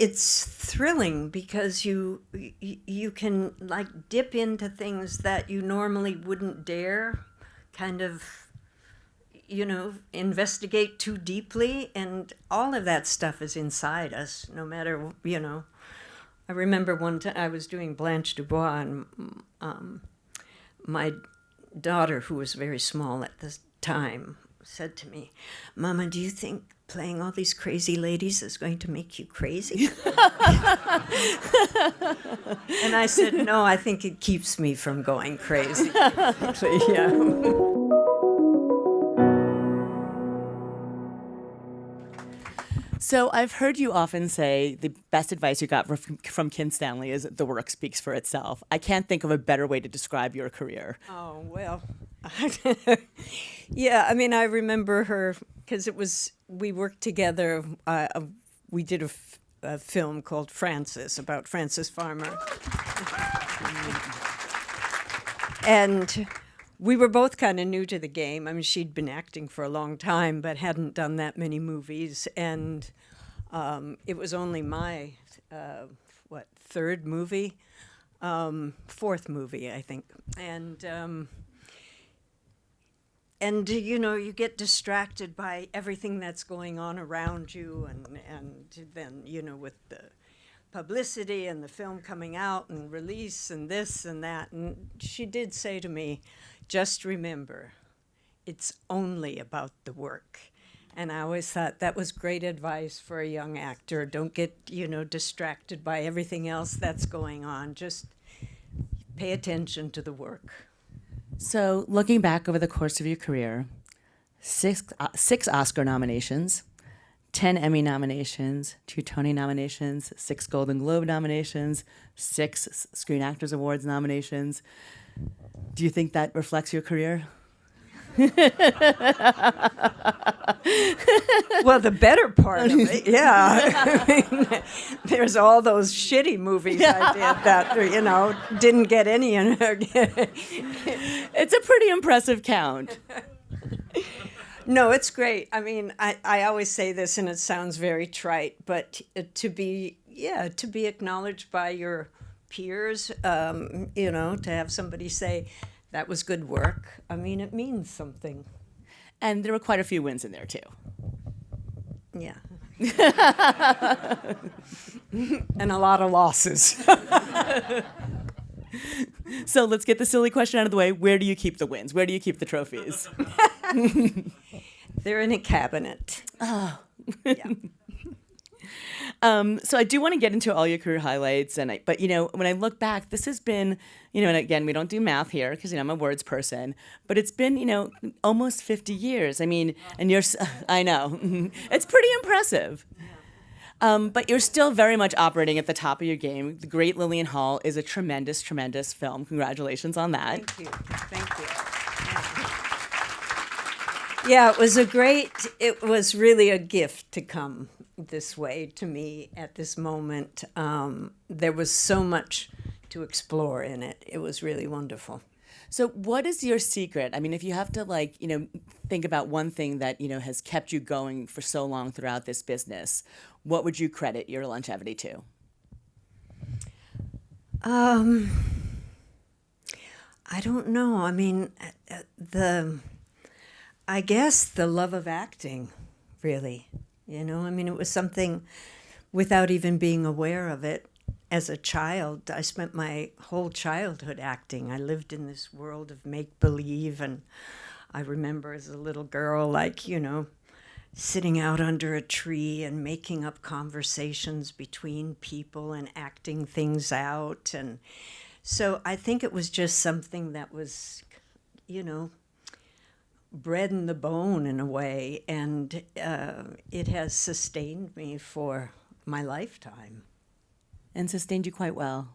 it's thrilling because you can like dip into things that you normally wouldn't dare kind of, investigate too deeply, and all of that stuff is inside us, no matter, I remember one time I was doing Blanche Dubois, and my daughter, who was very small at the time, said to me, "Mama, do you think playing all these crazy ladies is going to make you crazy?" And I said, "No, I think it keeps me from going crazy." Yeah. So I've heard you often say the best advice you got from Kim Stanley is the work speaks for itself. I can't think of a better way to describe your career. Oh, well, yeah, I mean, I remember her because we worked together. We did a film called Frances, about Frances Farmer. And we were both kind of new to the game. I mean, she'd been acting for a long time, but hadn't done that many movies. And it was only my, third movie? Fourth movie, I think. And you get distracted by everything that's going on around you, and then, with the publicity and the film coming out and release and this and that. And she did say to me, "Just remember, it's only about the work." And I always thought that was great advice for a young actor. Don't get, distracted by everything else that's going on. Just pay attention to the work. So looking back over the course of your career, six Oscar nominations, 10 Emmy nominations, 2 Tony nominations, 6 Golden Globe nominations, 6 Screen Actors Awards nominations. Do you think that reflects your career? Well, the better part of it, yeah. I mean, there's all those shitty movies I did that, didn't get any. It's a pretty impressive count. No, it's great. I mean, I always say this, and it sounds very trite, but to be acknowledged by your peers, to have somebody say, "That was good work," I mean, it means something. And there were quite a few wins in there, too. Yeah. And a lot of losses. So let's get the silly question out of the way. Where do you keep the wins? Where do you keep the trophies? They're in a cabinet. Oh. Yeah. So I do want to get into all your career highlights, but when I look back, this has been, and again, we don't do math here because I'm a words person, but it's been, almost 50 years. I mean, and I know, it's pretty impressive. But you're still very much operating at the top of your game. The Great Lillian Hall is a tremendous, tremendous film. Congratulations on that. Thank you. Yeah, it was really a gift to come this way to me at this moment. There was so much to explore in it. It was really wonderful. So what is your secret? I mean, if you have to think about one thing that, has kept you going for so long throughout this business, what would you credit your longevity to? I don't know. I mean, I guess the love of acting, really. I mean, it was something without even being aware of it. As a child, I spent my whole childhood acting. I lived in this world of make-believe, and I remember as a little girl, sitting out under a tree and making up conversations between people and acting things out. And so I think it was just something that was, bred in the bone in a way, and it has sustained me for my lifetime. And sustained you quite well.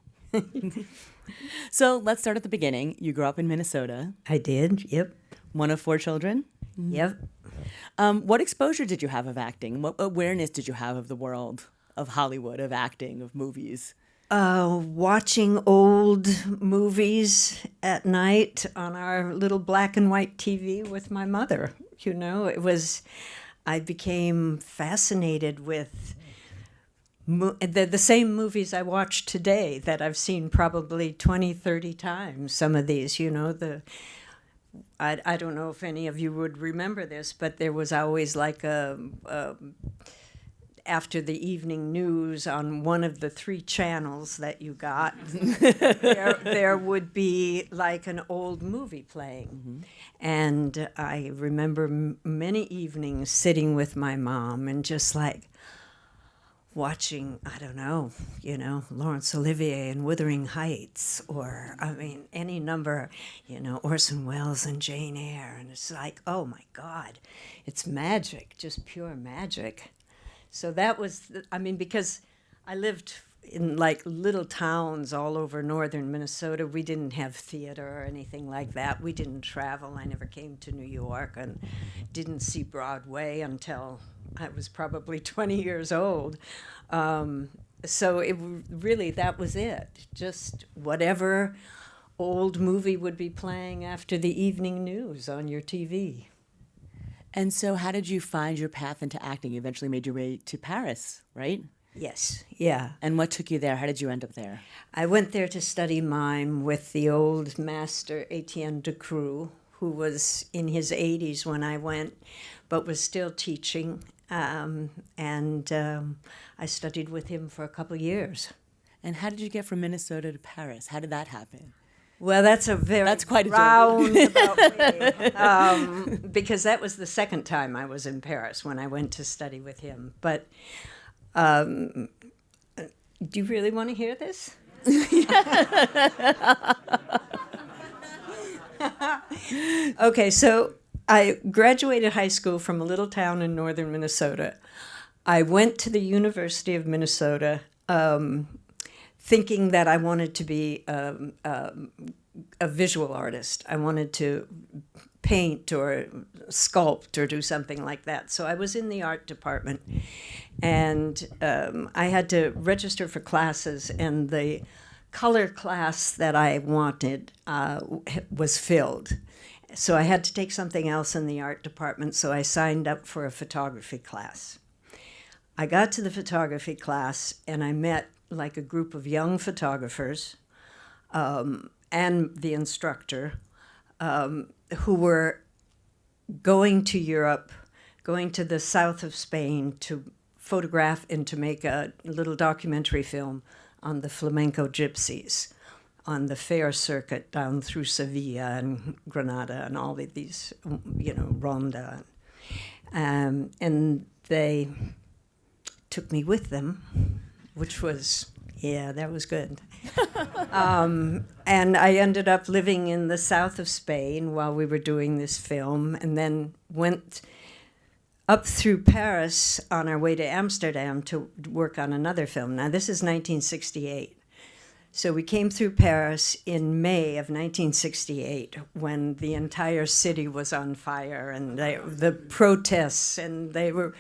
So let's start at the beginning. You grew up in Minnesota. I did, yep. One of 4 children? Yep. What exposure did you have of acting? What awareness did you have of the world, of Hollywood, of acting, of movies? Watching old movies at night on our little black and white TV with my mother. I became fascinated with they're the same movies I watch today that I've seen probably 20, 30 times. Some of these, I don't know if any of you would remember this, but there was always like after the evening news on one of the 3 channels that you got, there would be like an old movie playing. Mm-hmm. And I remember many evenings sitting with my mom and just like watching, I don't know, Laurence Olivier and Wuthering Heights, or, any number, Orson Welles and Jane Eyre. And it's like, oh my God, it's magic, just pure magic. So that was, because I lived in like little towns all over northern Minnesota. We didn't have theater or anything like that. We didn't travel. I never came to New York and didn't see Broadway until I was probably 20 years old. So it really, that was it. Just whatever old movie would be playing after the evening news on your TV. And so how did you find your path into acting? You eventually made your way to Paris, right? Yes, yeah. And what took you there? How did you end up there? I went there to study mime with the old master Etienne Decroux, who was in his 80s when I went, but was still teaching. I studied with him for a couple of years. And how did you get from Minnesota to Paris? How did that happen? Well, that's quite a roundabout way, because that was the second time I was in Paris when I went to study with him. But do you really want to hear this? Okay, so I graduated high school from a little town in northern Minnesota. I went to the University of Minnesota thinking that I wanted to be a visual artist. I wanted to paint or sculpt or do something like that. So I was in the art department, and I had to register for classes, and the color class that I wanted was filled. So I had to take something else in the art department, so I signed up for a photography class. I got to the photography class, and I met like a group of young photographers and the instructor who were going to Europe, going to the south of Spain to photograph and to make a little documentary film on the flamenco gypsies on the fair circuit down through Sevilla and Granada and all of these, Ronda. And they took me with them, which was, that was good. And I ended up living in the south of Spain while we were doing this film, and then went up through Paris on our way to Amsterdam to work on another film. Now, this is 1968. So we came through Paris in May of 1968 when the entire city was on fire, and the protests, and they were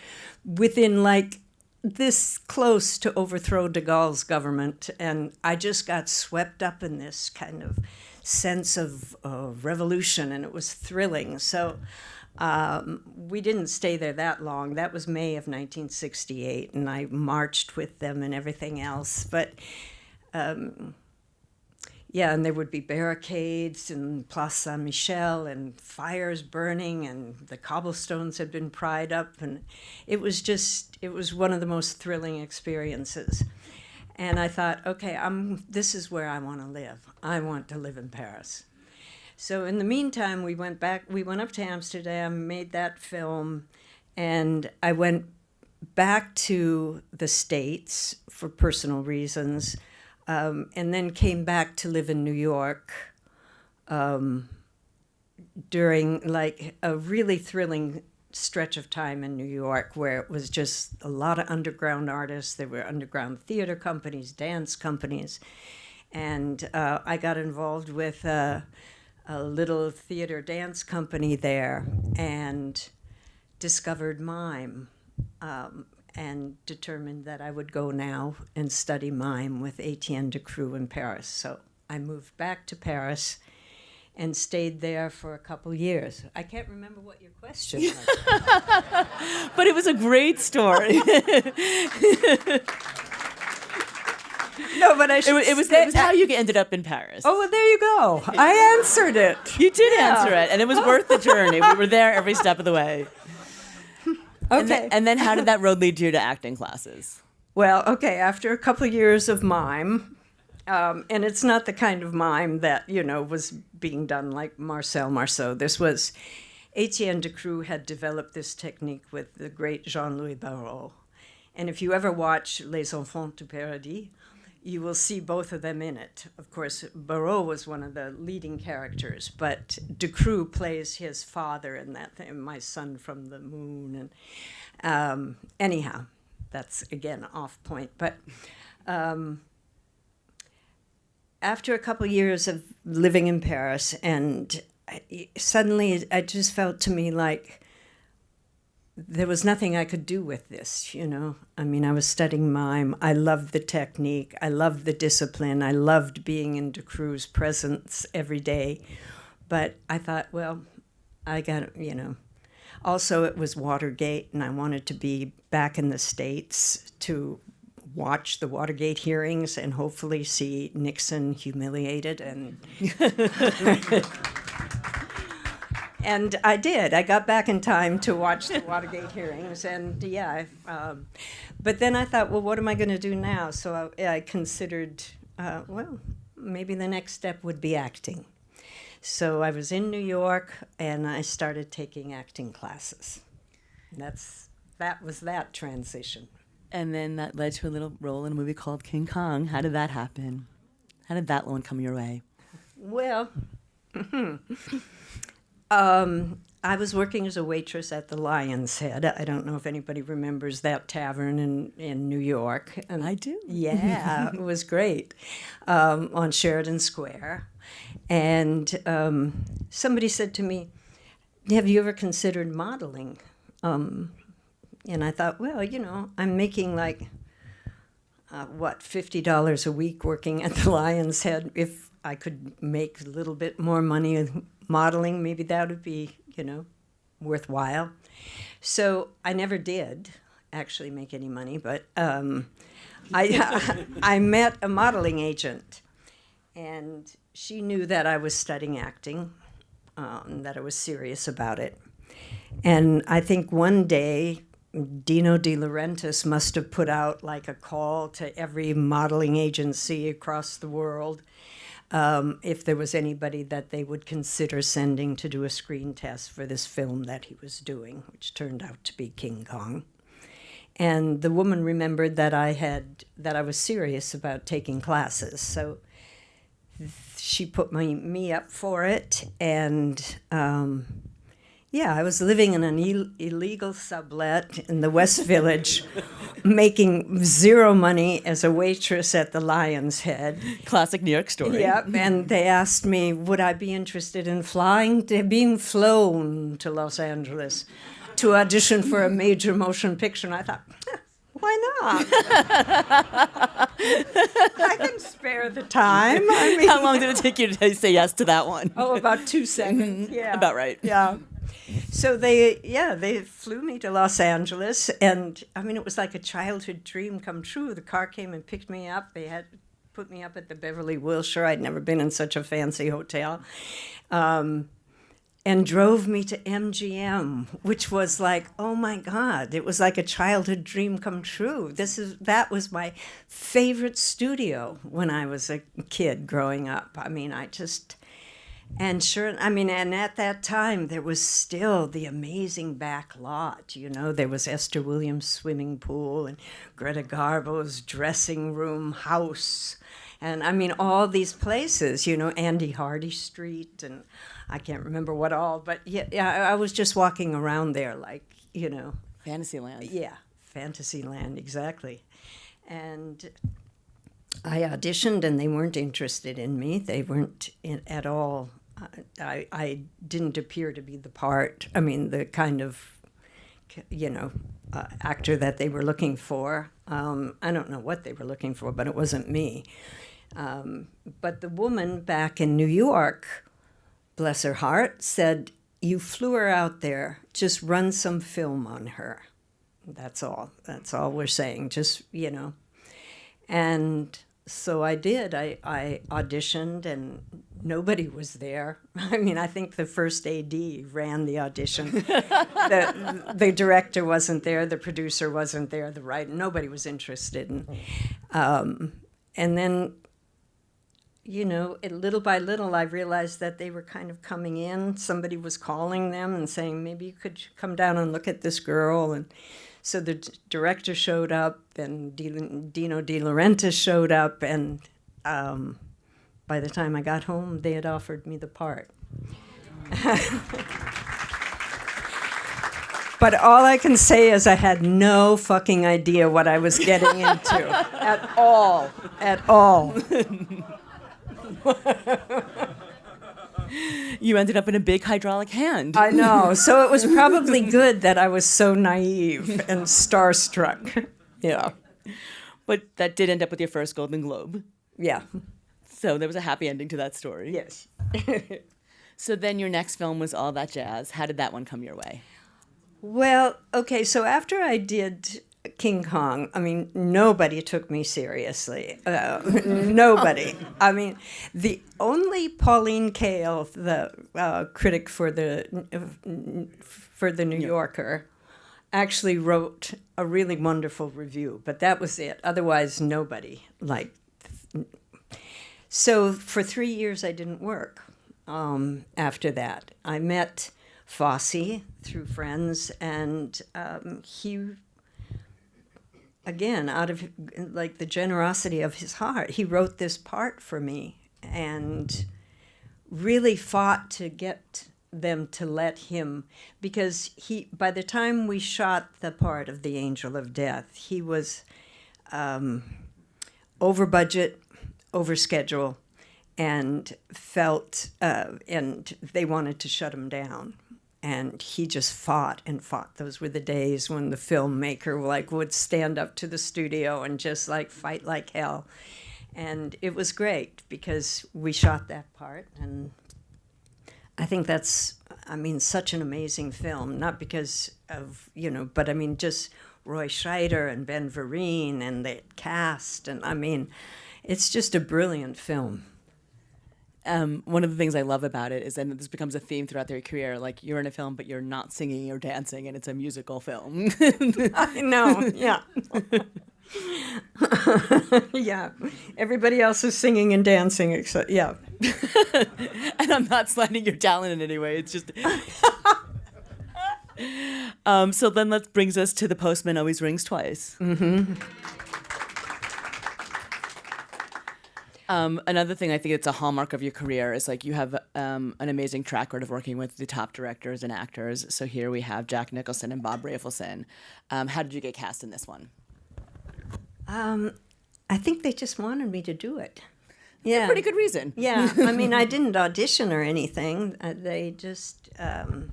within like this close to overthrow de Gaulle's government. And I just got swept up in this kind of sense of revolution, and it was thrilling. So we didn't stay there that long. That was May of 1968, and I marched with them and everything else. But and there would be barricades in Place Saint-Michel and fires burning, and the cobblestones had been pried up, and it was one of the most thrilling experiences. And I thought, okay, this is where I want to live. I want to live in Paris. So in the meantime, we went up to Amsterdam, made that film, and I went back to the States for personal reasons. And then came back to live in New York during like a really thrilling stretch of time in New York where it was just a lot of underground artists. There were underground theater companies, dance companies. And I got involved with a little theater dance company there and discovered mime. And determined that I would go now and study mime with Etienne Decroux in Paris. So I moved back to Paris and stayed there for a couple years. I can't remember what your question was. But it was a great story. No, but I should It was how you ended up in Paris. Oh, well, there you go. I answered it. You did answer it, and it was worth the journey. We were there every step of the way. Okay. And then how did that road lead you to acting classes? Well, okay, after a couple of years of mime, and it's not the kind of mime that, was being done like Marcel Marceau. This was, Etienne Decroux had developed this technique with the great Jean-Louis Barrault. And if you ever watch Les Enfants du Paradis, you will see both of them in it. Of course, Barrault was one of the leading characters, but Decroux plays his father in that thing, My Son from the Moon. And anyhow, that's, again, off point. But after a couple of years of living in Paris, and suddenly it just felt to me like there was nothing I could do with this, I mean, I was studying mime. I loved the technique. I loved the discipline. I loved being in Decroux's presence every day. But I thought, well, I got, Also, it was Watergate, and I wanted to be back in the States to watch the Watergate hearings and hopefully see Nixon humiliated. And I did. I got back in time to watch the Watergate hearings, and but then I thought, well, what am I going to do now? So I considered, well, maybe the next step would be acting. So I was in New York, and I started taking acting classes. That was that transition. And then that led to a little role in a movie called King Kong. How did that happen? How did that one come your way? Well, I was working as a waitress at the Lion's Head. I don't know if anybody remembers that tavern in New York. And I do. Yeah, it was great, on Sheridan Square. And somebody said to me, have you ever considered modeling? And I thought, well, I'm making like, $50 a week working at the Lion's Head. If I could make a little bit more money modeling, maybe that would be, worthwhile. So I never did actually make any money, but I met a modeling agent, and she knew that I was studying acting, that I was serious about it. And I think one day, Dino De Laurentiis must have put out like a call to every modeling agency across the world, if there was anybody that they would consider sending to do a screen test for this film that he was doing, which turned out to be King Kong. And the woman remembered that I was serious about taking classes, so she put me up for it, and I was living in an illegal sublet in the West Village, making zero money as a waitress at the Lion's Head. Classic New York story. Yep, and they asked me, would I be interested in being flown to Los Angeles to audition for a major motion picture? And I thought, why not? I can spare the time. I mean, how long did it take you to say yes to that one? Oh, about 2 seconds. Yeah, about right. Yeah. So they flew me to Los Angeles, and I mean, it was like a childhood dream come true. The car came and picked me up. They had put me up at the Beverly Wilshire. I'd never been in such a fancy hotel. And drove me to MGM, which was like, oh my God, it was like a childhood dream come true. That was my favorite studio when I was a kid growing up. I mean, and at that time, there was still the amazing back lot, there was Esther Williams' swimming pool and Greta Garbo's dressing room house. And I mean, all these places, Andy Hardy Street, and I can't remember what all, but I was just walking around there like, Fantasyland. Yeah, Fantasyland, exactly. And I auditioned, and they weren't interested in me. They weren't at all. I didn't appear to be the part, the kind of, actor that they were looking for. I don't know what they were looking for, but it wasn't me. But the woman back in New York, bless her heart, said, you flew her out there, just run some film on her. That's all we're saying, just, And so I did. I auditioned, and nobody was there. I mean, I think the first AD ran the audition. The director wasn't there, the producer wasn't there, the writer, nobody was interested. And then, you know, little by little, I realized that they were kind of coming in. Somebody was calling them and saying, maybe you could come down and look at this girl. And so the director showed up, and Dino De Laurentiis showed up, and by the time I got home, they had offered me the part. But all I can say is I had no fucking idea what I was getting into at all. You ended up in a big hydraulic hand. I know. So it was probably good that I was so naive and starstruck. Yeah. But that did end up with your first Golden Globe. Yeah. So there was a happy ending to that story. Yes. So then your next film was All That Jazz. How did that one come your way? Well, okay, so after I did King Kong, I mean, nobody took me seriously. Nobody. I mean, the only Pauline Kael, the critic for the New Yorker, actually wrote a really wonderful review, but that was it. Otherwise, nobody liked. So for 3 years, I didn't work. After that, I met Fosse through friends, and he, again, out of like the generosity of his heart, he wrote this part for me and really fought to get them to let him, because by the time we shot the part of the Angel of Death, he was over budget, over schedule, and felt, and they wanted to shut him down. And he just fought and fought. Those were the days when the filmmaker would stand up to the studio and just fight like hell. And it was great because we shot that part. And I think that's, such an amazing film. Not because of, but just Roy Scheider and Ben Vereen and the cast. And it's just a brilliant film. One of the things I love about it is that this becomes a theme throughout their career. Like, you're in a film, but you're not singing or dancing, and it's a musical film. I know, yeah. Yeah. Everybody else is singing and dancing, except, yeah. And I'm not slighting your talent in any way. It's just... So then that brings us to The Postman Always Rings Twice. Mm-hmm. Another thing I think it's a hallmark of your career is you have an amazing track record of working with the top directors and actors. So here we have Jack Nicholson and Bob Rafelson. How did you get cast in this one? I think they just wanted me to do it. Yeah, pretty good reason. Yeah, I didn't audition or anything. They just, they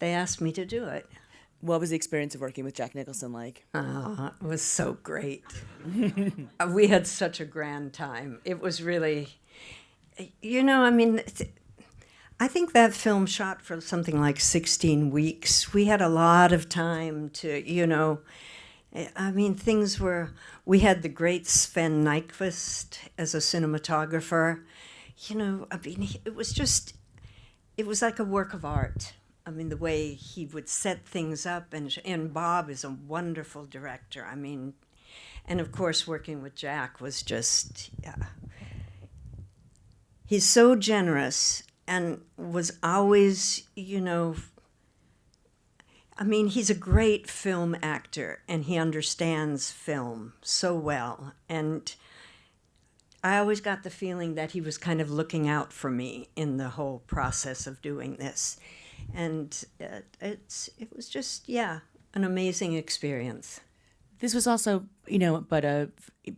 asked me to do it. What was the experience of working with Jack Nicholson like? Oh, it was so great. We had such a grand time. It was really, I think that film shot for something like 16 weeks. We had a lot of time to, we had the great Sven Nykvist as a cinematographer. It was like a work of art. The way he would set things up, and Bob is a wonderful director. And of course, working with Jack was just, he's so generous and was always, he's a great film actor, and he understands film so well. And I always got the feeling that he was kind of looking out for me in the whole process of doing this. And it was just, an amazing experience. This was also, but a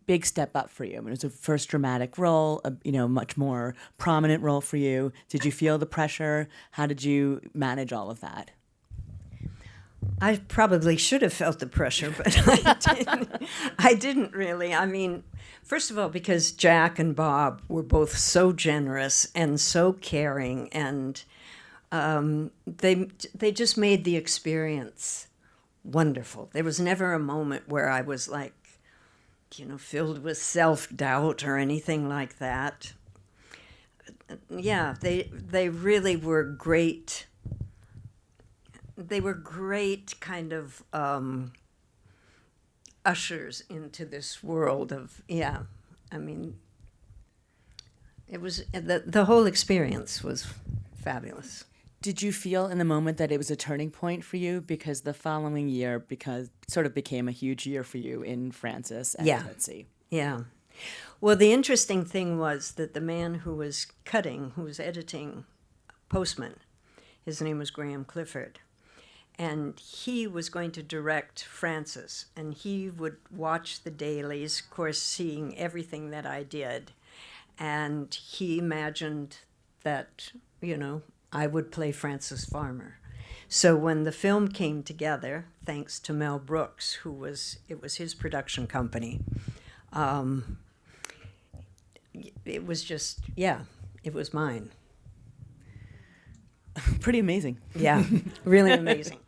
big step up for you. It was a first dramatic role, a much more prominent role for you. Did you feel the pressure? How did you manage all of that? I probably should have felt the pressure, but I didn't. I didn't really. First of all, because Jack and Bob were both so generous and so caring, and they just made the experience wonderful. There was never a moment where I was like, filled with self-doubt or anything like that. Yeah, they really were great. They were great kind of ushers into this world of, yeah, I mean, it was, the whole experience was fabulous. Did you feel in the moment that it was a turning point for you? Because the following year sort of became a huge year for you in Frances and Tootsie. Yeah. Well, the interesting thing was that the man who was editing Postman, his name was Graham Clifford, and he was going to direct Frances, and he would watch the dailies, of course, seeing everything that I did, and he imagined that, I would play Frances Farmer. So when the film came together, thanks to Mel Brooks, it was his production company, it was just, it was mine. Pretty amazing. Yeah, really amazing.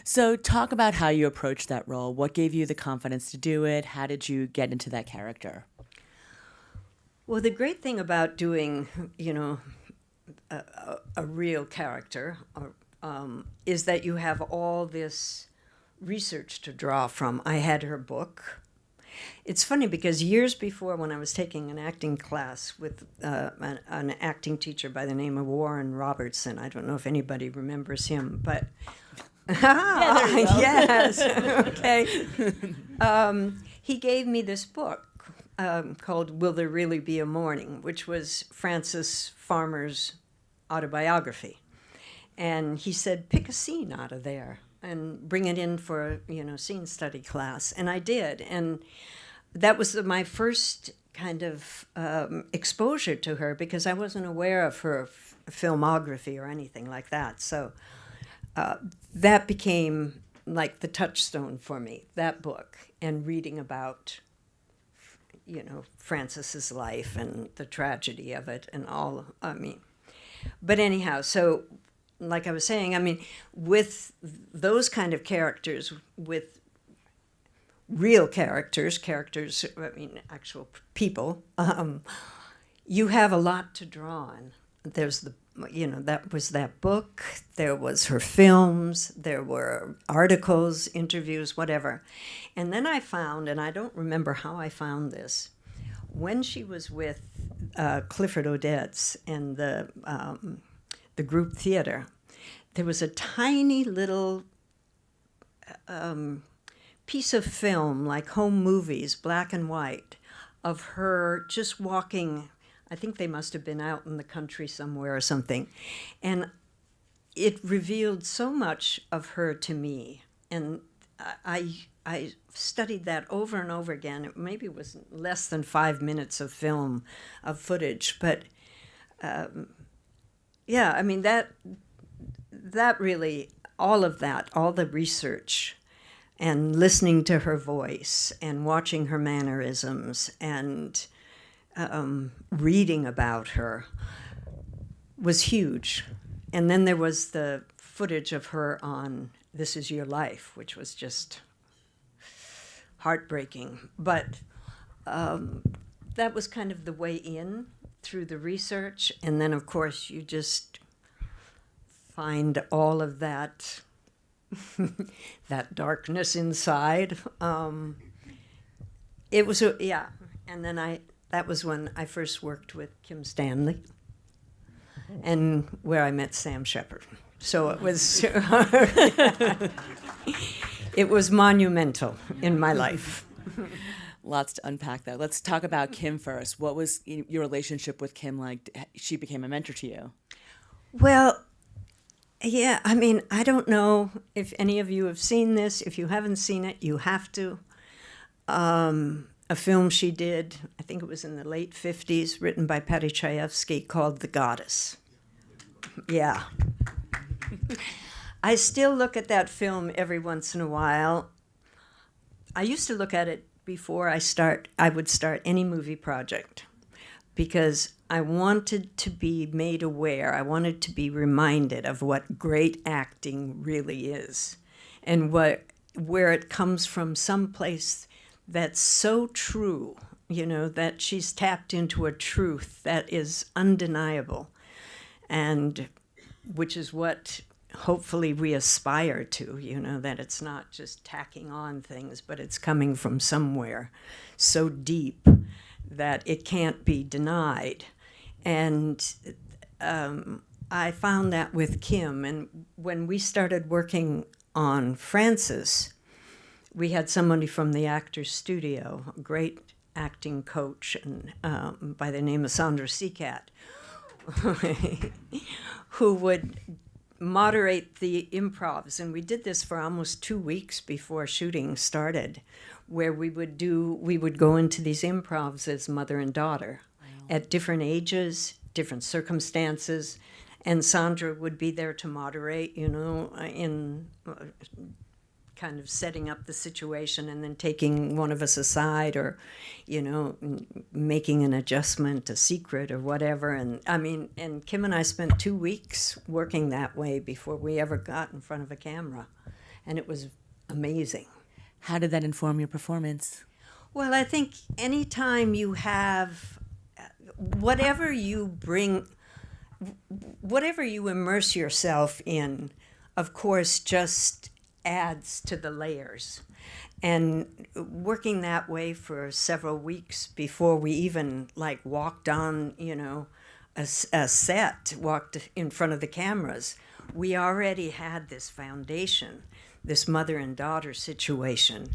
So talk about how you approached that role. What gave you the confidence to do it? How did you get into that character? Well, the great thing about doing, a real character is that you have all this research to draw from. I had her book. It's funny because years before, when I was taking an acting class with an acting teacher by the name of Warren Robertson, I don't know if anybody remembers him, but yes, okay. He gave me this book called Will There Really Be a Morning, which was Frances Farmer's autobiography. And he said, pick a scene out of there and bring it in for, scene study class. And I did. And that was my first kind of exposure to her, because I wasn't aware of her filmography or anything like that. So that became like the touchstone for me, that book, and reading about, Frances's life and the tragedy of it and all, But anyhow, so like I was saying, with those kind of characters, with real characters, actual people, you have a lot to draw on. There's that was that book, there was her films, there were articles, interviews, whatever. And then I found, and I don't remember how I found this, when she was with Clifford Odets and the group theater, there was a tiny little piece of film, like home movies, black and white, of her just walking. I think they must have been out in the country somewhere or something. And it revealed so much of her to me. And I studied that over and over again. It maybe was less than 5 minutes of film, of footage. But that really, all of that, all the research and listening to her voice and watching her mannerisms and reading about her was huge. And then there was the footage of her on This Is Your Life, which was just heartbreaking. But that was kind of the way in through the research. And then, of course, you just find all of that, that darkness inside. It was, and then that was when I first worked with Kim Stanley, and where I met Sam Shepard. So it was, it was monumental in my life. Lots to unpack there. Let's talk about Kim first. What was your relationship with Kim like? She became a mentor to you. Well, yeah, I don't know if any of you have seen this. If you haven't seen it, you have to. A film she did, I think it was in the late 50s, written by Patty Chayefsky, called The Goddess. Yeah. I still look at that film every once in a while. I used to look at it before I would start any movie project, because I wanted to be made aware, I wanted to be reminded of what great acting really is, and where it comes from, someplace that's so true, that she's tapped into a truth that is undeniable, and which is what hopefully we aspire to, that it's not just tacking on things, but it's coming from somewhere so deep that it can't be denied. And I found that with Kim. And when we started working on Frances, we had somebody from the Actors Studio, a great acting coach, and by the name of Sandra Seacat, who would moderate the improvs. And we did this for almost 2 weeks before shooting started, where we would go into these improvs as mother and daughter at different ages, different circumstances. And Sandra would be there to moderate, in kind of setting up the situation and then taking one of us aside, or, making an adjustment, a secret or whatever. And and Kim and I spent 2 weeks working that way before we ever got in front of a camera. And it was amazing. How did that inform your performance? Well, I think anytime you have whatever you bring, whatever you immerse yourself in, of course, just adds to the layers. And working that way for several weeks before we even walked on, a set, walked in front of the cameras, we already had this foundation, this mother and daughter situation.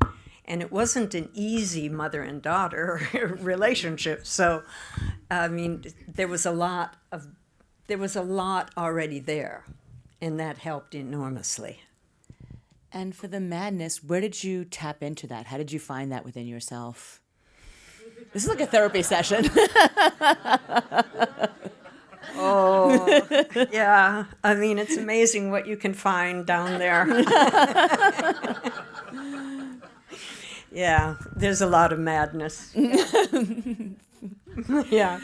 And it wasn't an easy mother and daughter relationship. So, there was a lot already there, and that helped enormously. And for the madness, where did you tap into that? How did you find that within yourself? This is like a therapy session. Oh, yeah. It's amazing what you can find down there. Yeah, there's a lot of madness. Yeah.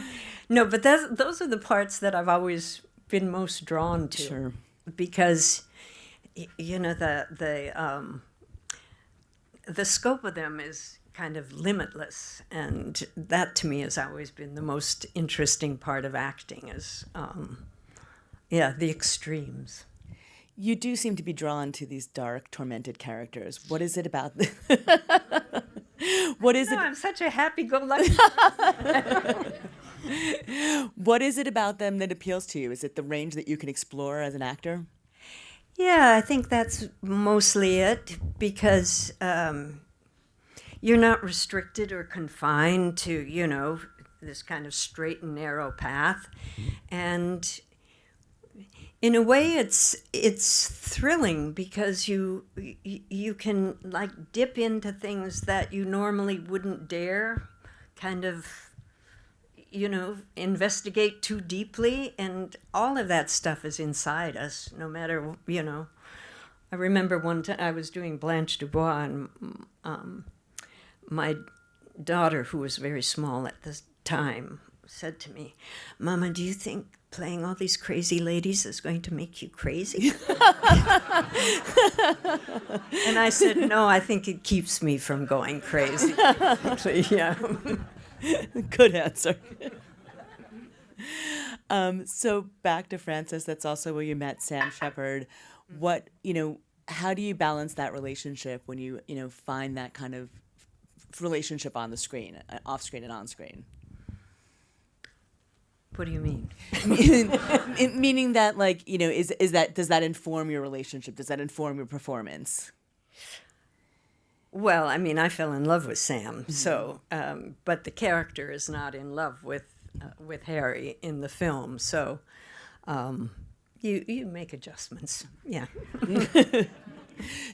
No, but those are the parts that I've always been most drawn to. Sure. Because the scope of them is kind of limitless, and that to me has always been the most interesting part of acting is the extremes. You do seem to be drawn to these dark, tormented characters. What is it about I'm such a happy-go-lucky. What is it about them that appeals to you? Is it the range that you can explore as an actor? Yeah, I think that's mostly it, because you're not restricted or confined to, this kind of straight and narrow path. And in a way, it's thrilling, because you can dip into things that you normally wouldn't dare kind of investigate too deeply, and all of that stuff is inside us, no matter, I remember one time I was doing Blanche Dubois, and my daughter, who was very small at the time, said to me, "Mama, do you think playing all these crazy ladies is going to make you crazy?" And I said, "No, I think it keeps me from going crazy." Yeah. Good answer. So back to Frances, that's also where you met Sam Shepard. How do you balance that relationship when you find that kind of relationship on the screen, off screen and on screen? What do you mean? Meaning that, does that inform your relationship? Does that inform your performance? Well, I fell in love with Sam, so, but the character is not in love with Harry in the film, so you make adjustments, yeah.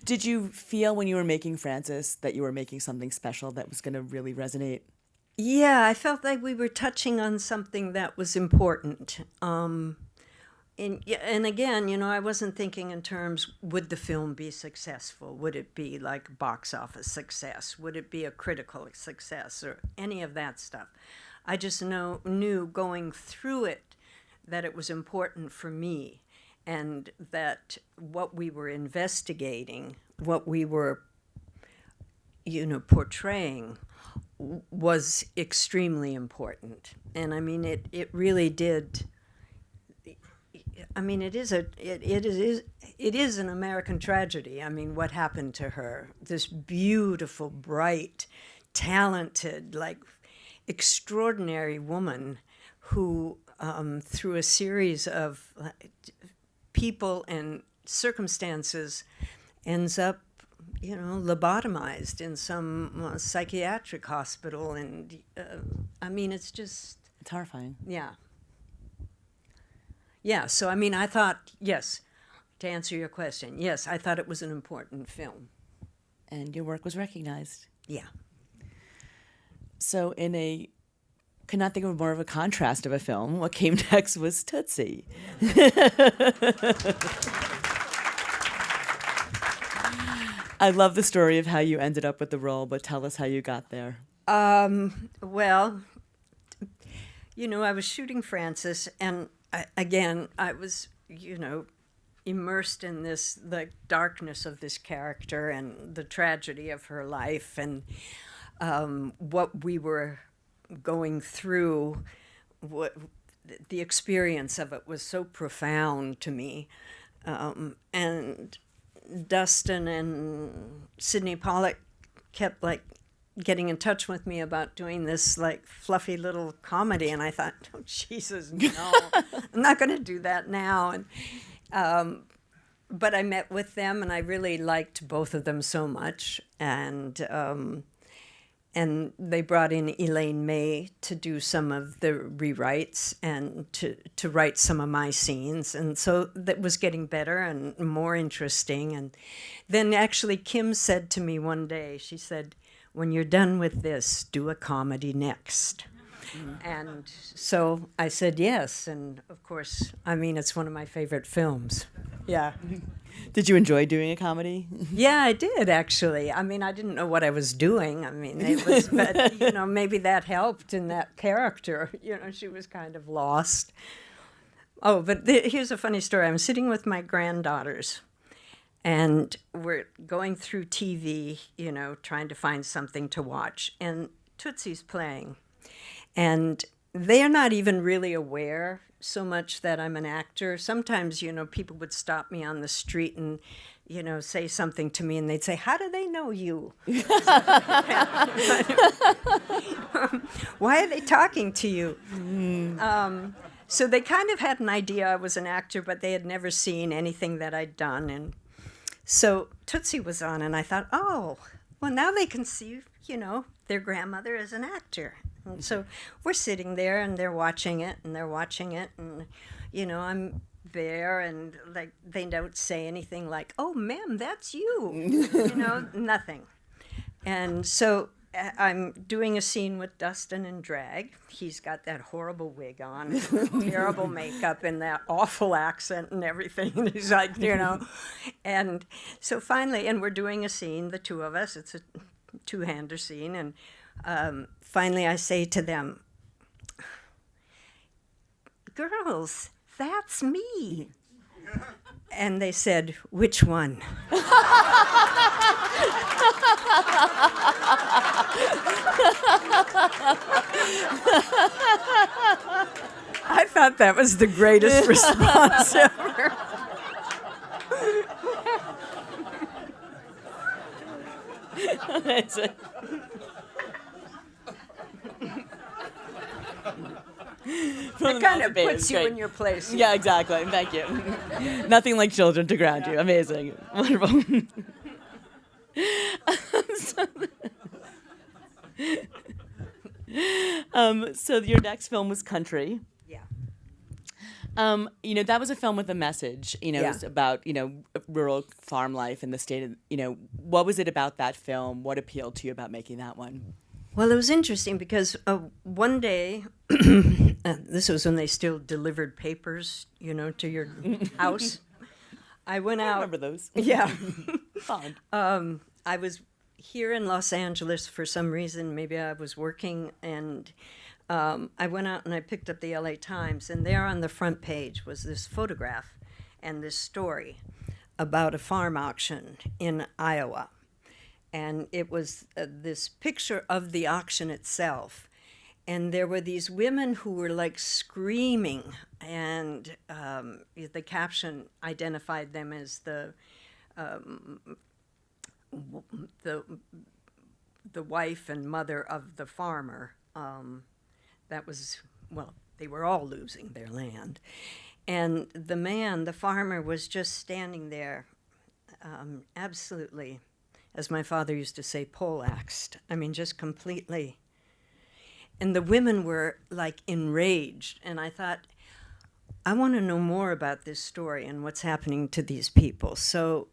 Did you feel when you were making Frances that you were making something special that was going to really resonate? Yeah, I felt like we were touching on something that was important. And again, I wasn't thinking in terms, would the film be successful? Would it be like box office success? Would it be a critical success, or any of that stuff? I just knew going through it that it was important for me, and that what we were investigating, what we were portraying was extremely important. And I mean, it really did. I mean, it is an American tragedy. I mean, what happened to her? This beautiful, bright, talented, like extraordinary woman who, through a series of people and circumstances, ends up, lobotomized in some psychiatric hospital. And I mean, it's horrifying. Yeah. Yeah, so I mean, I thought, yes, to answer your question, yes, I thought it was an important film. And your work was recognized. Yeah. So could not think of more of a contrast of a film. What came next was Tootsie. I love the story of how you ended up with the role, but tell us how you got there. Well, I was shooting Frances, and I was, immersed in the darkness of this character and the tragedy of her life, and what we were going through. The experience of it was so profound to me. And Dustin and Sidney Pollack kept getting in touch with me about doing this fluffy little comedy, and I thought, oh Jesus, no, I'm not going to do that now. And but I met with them, and I really liked both of them so much, and they brought in Elaine May to do some of the rewrites and to write some of my scenes, and so that was getting better and more interesting. And then actually Kim said to me one day, she said, when you're done with this, do a comedy next. And so I said yes, and of course, I mean, it's one of my favorite films. Yeah. Did you enjoy doing a comedy? Yeah, I did, actually. I mean, I didn't know what I was doing. I mean, but, maybe that helped in that character. She was kind of lost. Oh, but here's a funny story. I'm sitting with my granddaughters, and we're going through TV, trying to find something to watch. And Tootsie's playing. And they're not even really aware so much that I'm an actor. Sometimes, people would stop me on the street and, say something to me, and they'd say, how do they know you? Why are they talking to you? So they kind of had an idea I was an actor, but they had never seen anything that I'd done. And so Tootsie was on, and I thought, oh, well, now they can see, their grandmother as an actor. And so we're sitting there, and they're watching it, and I'm there, and they don't say anything like, oh, ma'am, that's you, nothing. And so I'm doing a scene with Dustin in drag. He's got that horrible wig on, terrible makeup, and that awful accent and everything. And he's like, And so finally, and we're doing a scene, the two of us. It's a two-hander scene. And finally I say to them, girls, that's me. And they said, which one? I thought that was the greatest response ever. It kind of puts you in your place. Yeah, exactly. Thank you. Nothing like children to ground you. Amazing. Wonderful. So your next film was Country. Yeah. That was a film with a message, Yeah. It was about, rural farm life in the state of, what was it about that film? What appealed to you about making that one? Well, it was interesting because one day, this was when they still delivered papers, to your house. I went out. I remember those. Yeah. Fun. I was here in Los Angeles for some reason. Maybe I was working, and I went out and I picked up the LA Times, and there on the front page was this photograph and this story about a farm auction in Iowa. And it was this picture of the auction itself. And there were these women who were like screaming, and the caption identified them as the wife and mother of the farmer. That was, well, they were all losing their land. And the man, the farmer, was just standing there, absolutely, as my father used to say, poleaxed. I mean, just completely. And the women were like enraged. And I thought, I want to know more about this story and what's happening to these people. So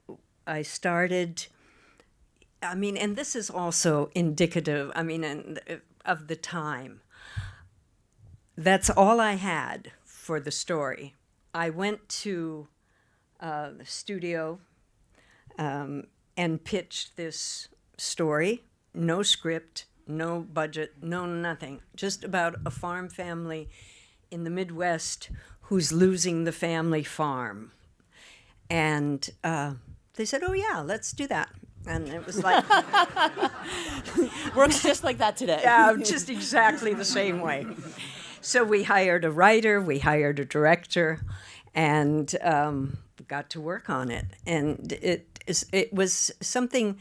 I started, I mean, and this is also indicative, I mean, of the time. That's all I had for the story. I went to the studio and pitched this story, no script, no budget, no nothing, just about a farm family in the Midwest who's losing the family farm. And they said, oh yeah, let's do that. And it was like... Works just like that today. Yeah, just exactly the same way. So we hired a writer, we hired a director, and got to work on it. And it was something...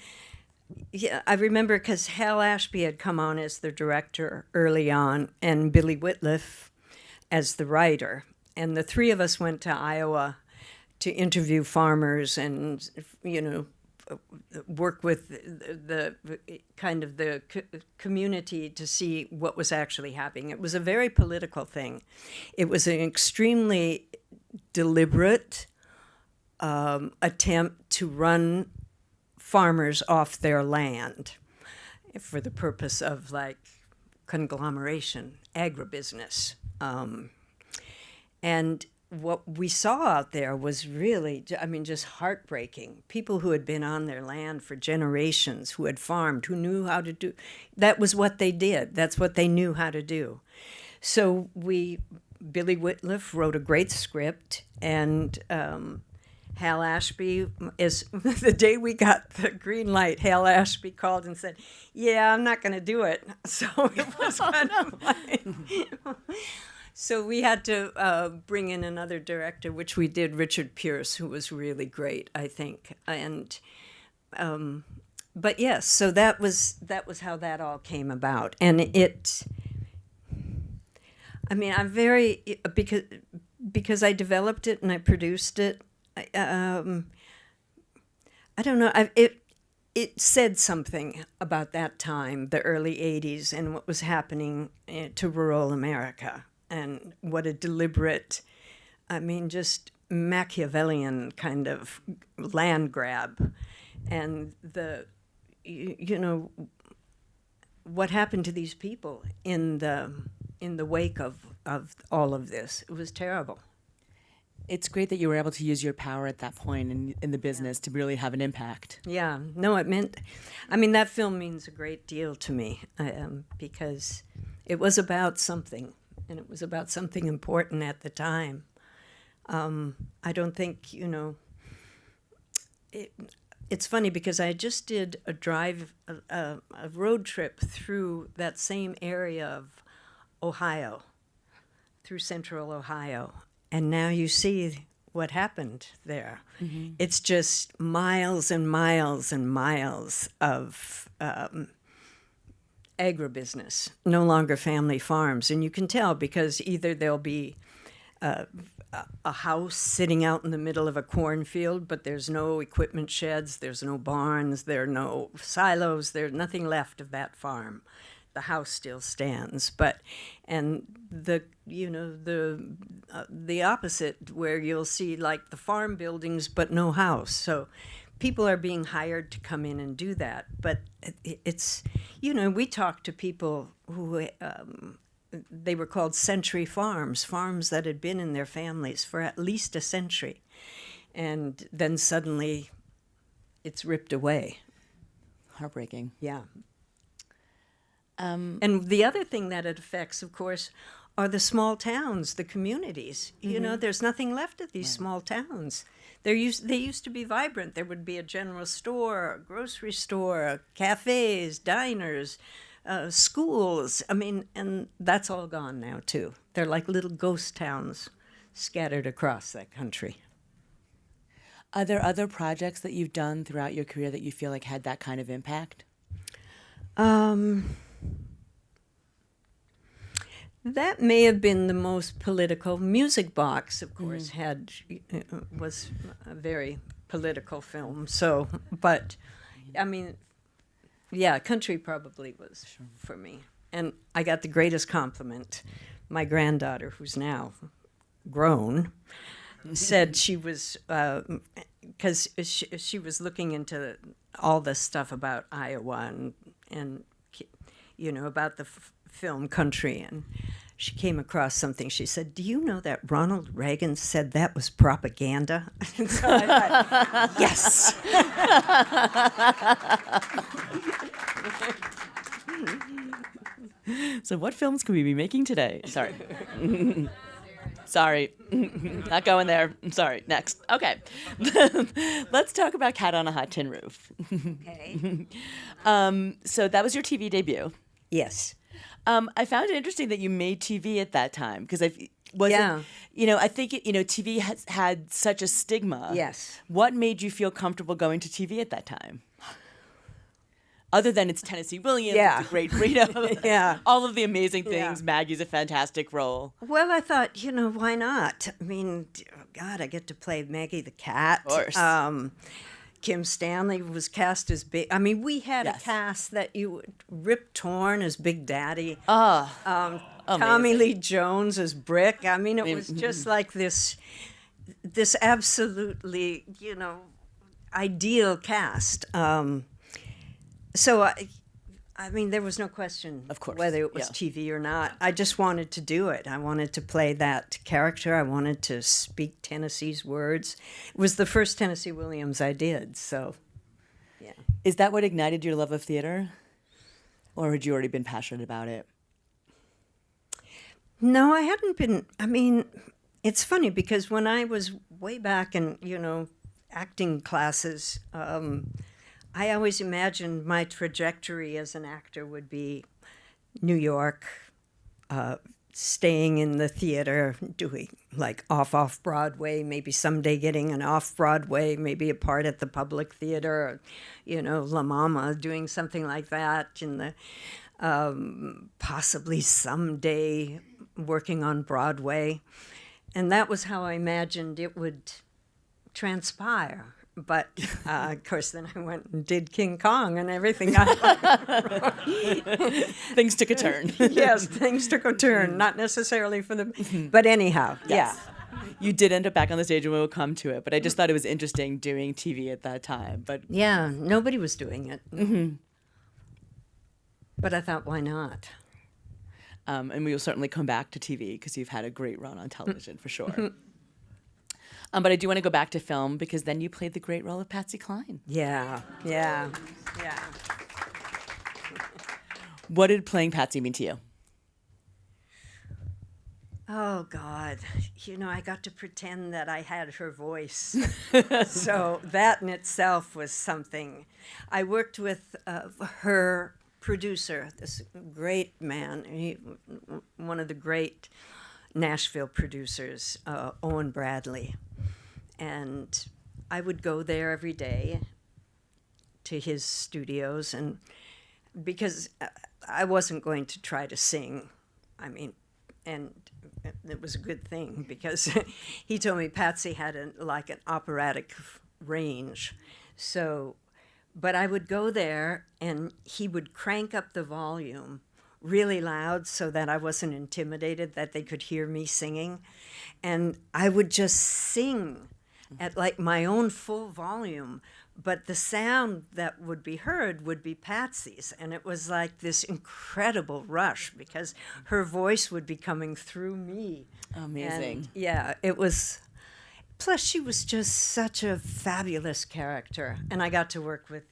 Yeah, I remember because Hal Ashby had come on as the director early on, and Billy Whitliff as the writer. And the three of us went to Iowa to interview farmers and, you know, work with the kind of the community to see what was actually happening. It was a very political thing. It was an extremely deliberate attempt to run farmers off their land for the purpose of like conglomeration, agribusiness. And what we saw out there was really, I mean, just heartbreaking. People who had been on their land for generations, who had farmed, who knew how to do, that was what they did. That's what they knew how to do. So Billy Whitliff wrote a great script, and Hal Ashby, is the day we got the green light, Hal Ashby called and said, yeah, I'm not going to do it. So it was kind of like... So we had to bring in another director, which we did, Richard Pierce, who was really great, I think. And but yes, so that was how that all came about. And I mean, I'm very, because I developed it and I produced it. I don't know. It said something about that time, the early '80s, and what was happening to rural America. And what a deliberate, I mean, just Machiavellian kind of land grab. And you know, what happened to these people in the wake of all of this. It was terrible. It's great that you were able to use your power at that point in the business to really have an impact. Yeah, no, I mean, that film means a great deal to me because it was about something. And it was about something important at the time. I don't think, you know, it's funny because I just did a road trip through that same area of Ohio, through central Ohio. And now you see what happened there. Mm-hmm. It's just miles and miles and miles of agribusiness, no longer family farms. And you can tell because either there'll be a house sitting out in the middle of a cornfield, but there's no equipment sheds, there's no barns, there are no silos, there's nothing left of that farm. The house still stands, and the opposite, where you'll see like the farm buildings but no house. So people are being hired to come in and do that. But it's, you know, we talked to people who, they were called century farms that had been in their families for at least a century. And then suddenly it's ripped away. Heartbreaking. Yeah. And the other thing that it affects, of course, are the small towns, the communities. Mm-hmm. You know, there's nothing left of these small towns. They used to be vibrant. There would be a general store, a grocery store, cafes, diners, schools. I mean, and that's all gone now too. They're like little ghost towns scattered across that country. Are there other projects that you've done throughout your career that you feel like had that kind of impact? That may have been the most political. Music Box, of course, was a very political film. So, but, I mean, yeah, country probably was for me. And I got the greatest compliment. My granddaughter, who's now grown, said she was, because she was looking into all this stuff about Iowa and about the film country, and she came across something. She said, "Do you know that Ronald Reagan said that was propaganda?" And so I thought, yes. So what films can we be making today? Sorry. Sorry. Not going there. Sorry. Next. Okay. Let's talk about Cat on a Hot Tin Roof. Okay. So that was your TV debut. Yes. I found it interesting that you made TV at that time because I think TV has had such a stigma. Yes. What made you feel comfortable going to TV at that time? Other than it's Tennessee Williams, it's a great Yeah. all of the amazing things. Yeah. Maggie's a fantastic role. Well, I thought, why not? I mean, God, I get to play Maggie the cat. Of course. Kim Stanley was cast as Big. I mean, we had a cast that you would Rip Torn as Big Daddy. Tommy Lee Jones as Brick. I mean, it was just like this absolutely, ideal cast. So I mean, there was no question, of course, whether it was TV or not. I just wanted to do it. I wanted to play that character. I wanted to speak Tennessee's words. It was the first Tennessee Williams I did, so, yeah. Is that what ignited your love of theater? Or had you already been passionate about it? No, I hadn't been. I mean, it's funny because when I was way back in, acting classes, I always imagined my trajectory as an actor would be New York, staying in the theater, doing like off Broadway, maybe someday getting an off-Broadway, maybe a part at the Public Theater, or, La Mama, doing something like that, in the possibly someday working on Broadway. And that was how I imagined it would transpire. But, of course, then I went and did King Kong and everything. Things took a turn. Yes, things took a turn. Not necessarily for the... But anyhow, yes. Yeah. You did end up back on the stage, and we will come to it. But I just thought it was interesting doing TV at that time. But yeah, nobody was doing it. Mm-hmm. But I thought, why not? And we will certainly come back to TV because you've had a great run on television, for sure. But I do want to go back to film because then you played the great role of Patsy Cline. Yeah. What did playing Patsy mean to you? Oh, God. I got to pretend that I had her voice. So that in itself was something. I worked with her producer, this great man, one of the great Nashville producers, Owen Bradley. And I would go there every day to his studios, and because I wasn't going to try to sing, and it was a good thing because he told me Patsy had an operatic range. So, but I would go there and he would crank up the volume really loud so that I wasn't intimidated, that they could hear me singing. And I would just sing at my own full volume, but the sound that would be heard would be Patsy's. And it was like this incredible rush because her voice would be coming through me. Amazing. And, yeah, it was. Plus, she was just such a fabulous character. And I got to work with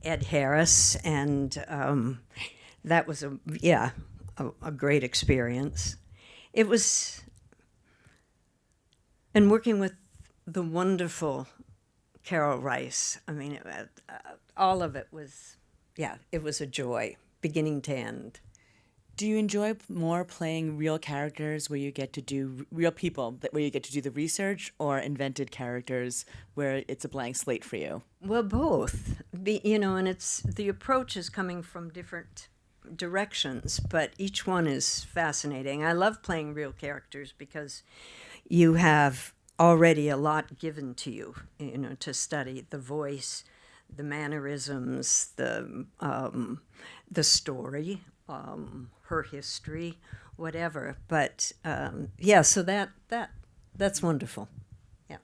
Ed Harris, and that was a great experience. It was, and working with the wonderful Carol Rice. I mean, all of it was, it was a joy, beginning to end. Do you enjoy more playing real characters where you get to do real people, where you get to do the research, or invented characters where it's a blank slate for you? Well, both. And it's the approach is coming from different directions, but each one is fascinating. I love playing real characters because you have already a lot given to you, to study the voice, the mannerisms, the story, her history, whatever. But so that's wonderful. Yeah.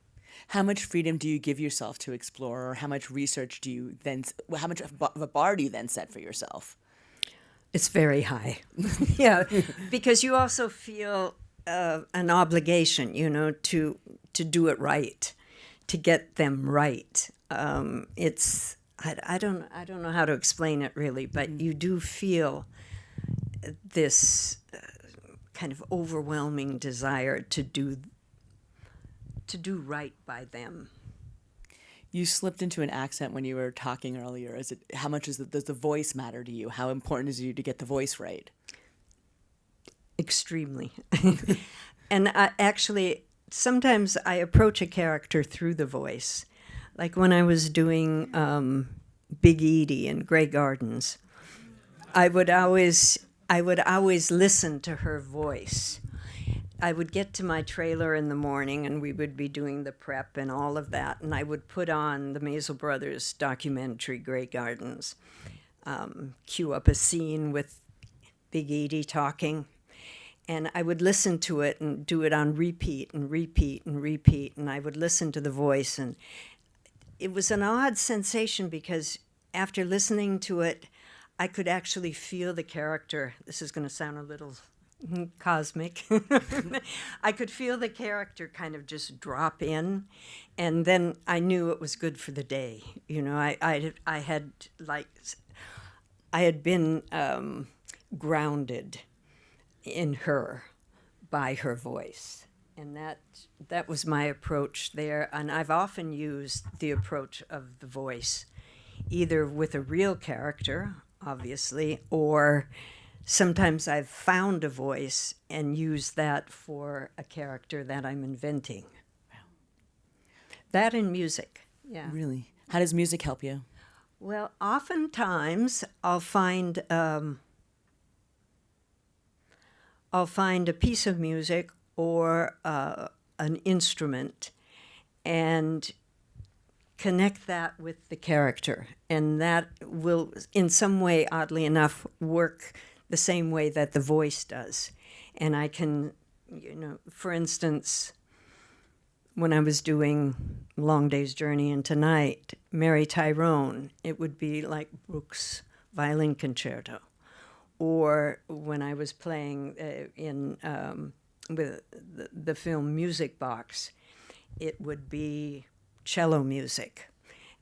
How much freedom do you give yourself to explore, or how much research do you then? How much of a bar do you then set for yourself? It's very high. Yeah, because you also feel an obligation, to do it right, to get them right. It's I don't know how to explain it really, but you do feel this kind of overwhelming desire to do right by them. You slipped into an accent when you were talking earlier. How much does the voice matter to you? How important is it to you to get the voice right? Extremely. And sometimes I approach a character through the voice. Like when I was doing Big Edie in Grey Gardens, I would always listen to her voice. I would get to my trailer in the morning, and we would be doing the prep and all of that, and I would put on the Maisel Brothers documentary, Grey Gardens, cue up a scene with Big Edie talking, and I would listen to it and do it on repeat and repeat and repeat, and I would listen to the voice, and it was an odd sensation because after listening to it, I could actually feel the character. This is going to sound a little cosmic. I could feel the character kind of just drop in, and then I knew it was good for the day. I had been grounded in her by her voice, and that was my approach there. And I've often used the approach of the voice, either with a real character, obviously, or sometimes I've found a voice and used that for a character that I'm inventing. Wow. That in music, yeah. Really? How does music help you? Well, oftentimes I'll find a piece of music or an instrument and connect that with the character, and that will, in some way, oddly enough, work the same way that the voice does. And I can, for instance, when I was doing Long Day's Journey into Night, Mary Tyrone, it would be like Brooks' Violin Concerto. Or when I was playing with the film Music Box, it would be cello music.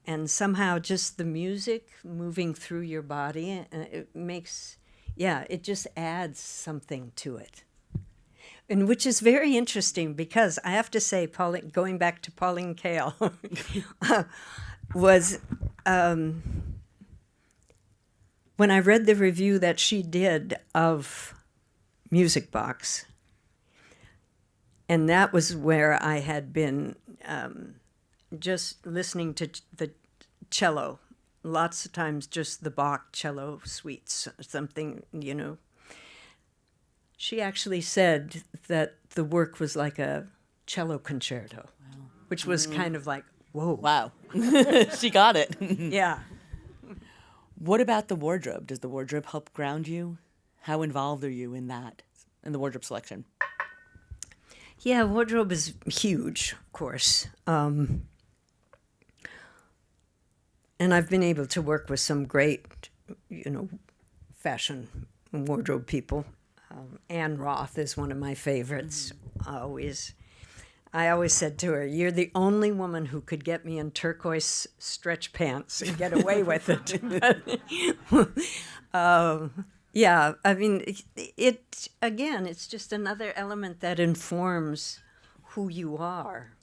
And somehow just the music moving through your body, it makes... it just adds something to it. And which is very interesting because I have to say, going back to Pauline Kael, was when I read the review that she did of Music Box, and that was where I had been just listening to the cello. Lots of times just the Bach cello suites, something, She actually said that the work was like a cello concerto, wow. Which was kind of like, whoa. Wow. She got it. Yeah. What about the wardrobe? Does the wardrobe help ground you? How involved are you in the wardrobe selection? Yeah, wardrobe is huge, of course. And I've been able to work with some great, fashion and wardrobe people. Anne Roth is one of my favorites. I always said to her, "You're the only woman who could get me in turquoise stretch pants and get away with it." Yeah, I mean, it's just another element that informs who you are.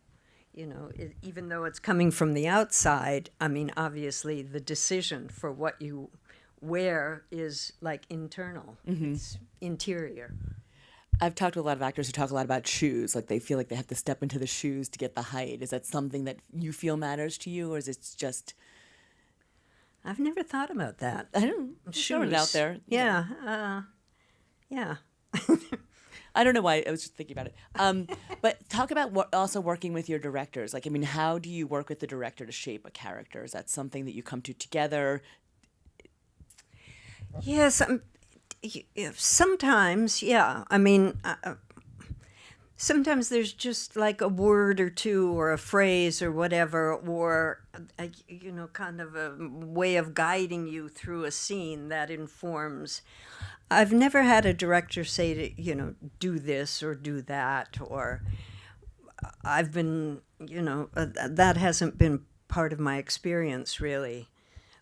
you know, even though it's coming from the outside, I mean, obviously the decision for what you wear is like internal. It's interior. I've talked to a lot of actors who talk a lot about shoes, like they feel like they have to step into the shoes to get the height. Is that something that you feel matters to you, or is it just... I've never thought about that. I don't know, throwing it out there. Yeah, yeah. I don't know why, I was just thinking about it. But talk about also working with your directors. Like, I mean, how do you work with the director to shape a character? Is that something that you come to together? Yes, sometimes, yeah. I mean, sometimes there's just like a word or two or a phrase or whatever, or, you know, kind of a way of guiding you through a scene that informs. I've never had a director say to, you know, do this or do that, or I've been, you know, that hasn't been part of my experience really.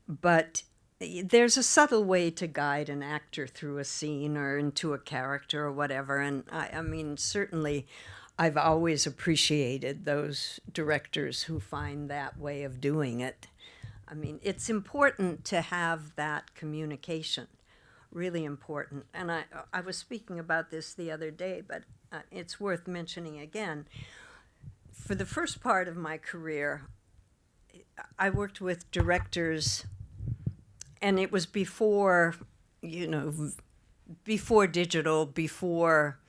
But there's a subtle way to guide an actor through a scene or into a character or whatever. And I mean, certainly I've always appreciated those directors who find that way of doing it. I mean, it's important to have that communication, really important. And I was speaking about this the other day, but it's worth mentioning again. For the first part of my career, I worked with directors, and it was before, you know, before digital, before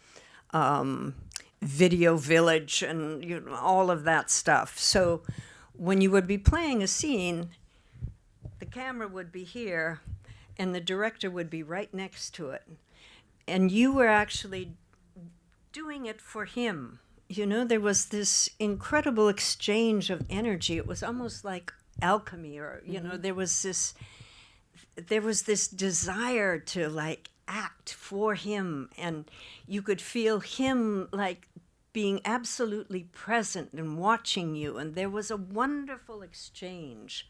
Video Village and, you know, all of that stuff. So when you would be playing a scene, the camera would be here and the director would be right next to it. And you were actually doing it for him. You know, there was this incredible exchange of energy. It was almost like alchemy, or, you know, there was this desire to like act for him, and you could feel him like being absolutely present and watching you, and there was a wonderful exchange.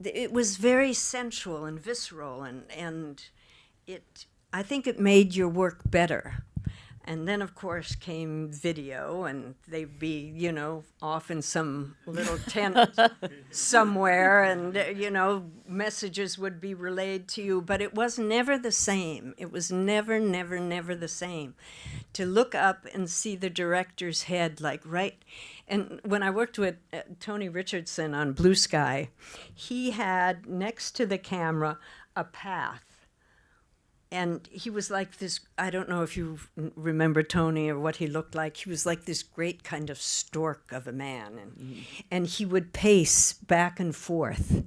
It was very sensual and visceral, and I think it made your work better. And then, of course, came video, and they'd be, you know, off in some little tent somewhere, and, you know, messages would be relayed to you. But it was never the same. It was never, never, never the same. To look up and see the director's head, like right. And when I worked with Tony Richardson on Blue Sky, he had next to the camera a path. And he was like this, I don't know if you remember Tony or what he looked like. He was like this great kind of stork of a man. And he would pace back and forth,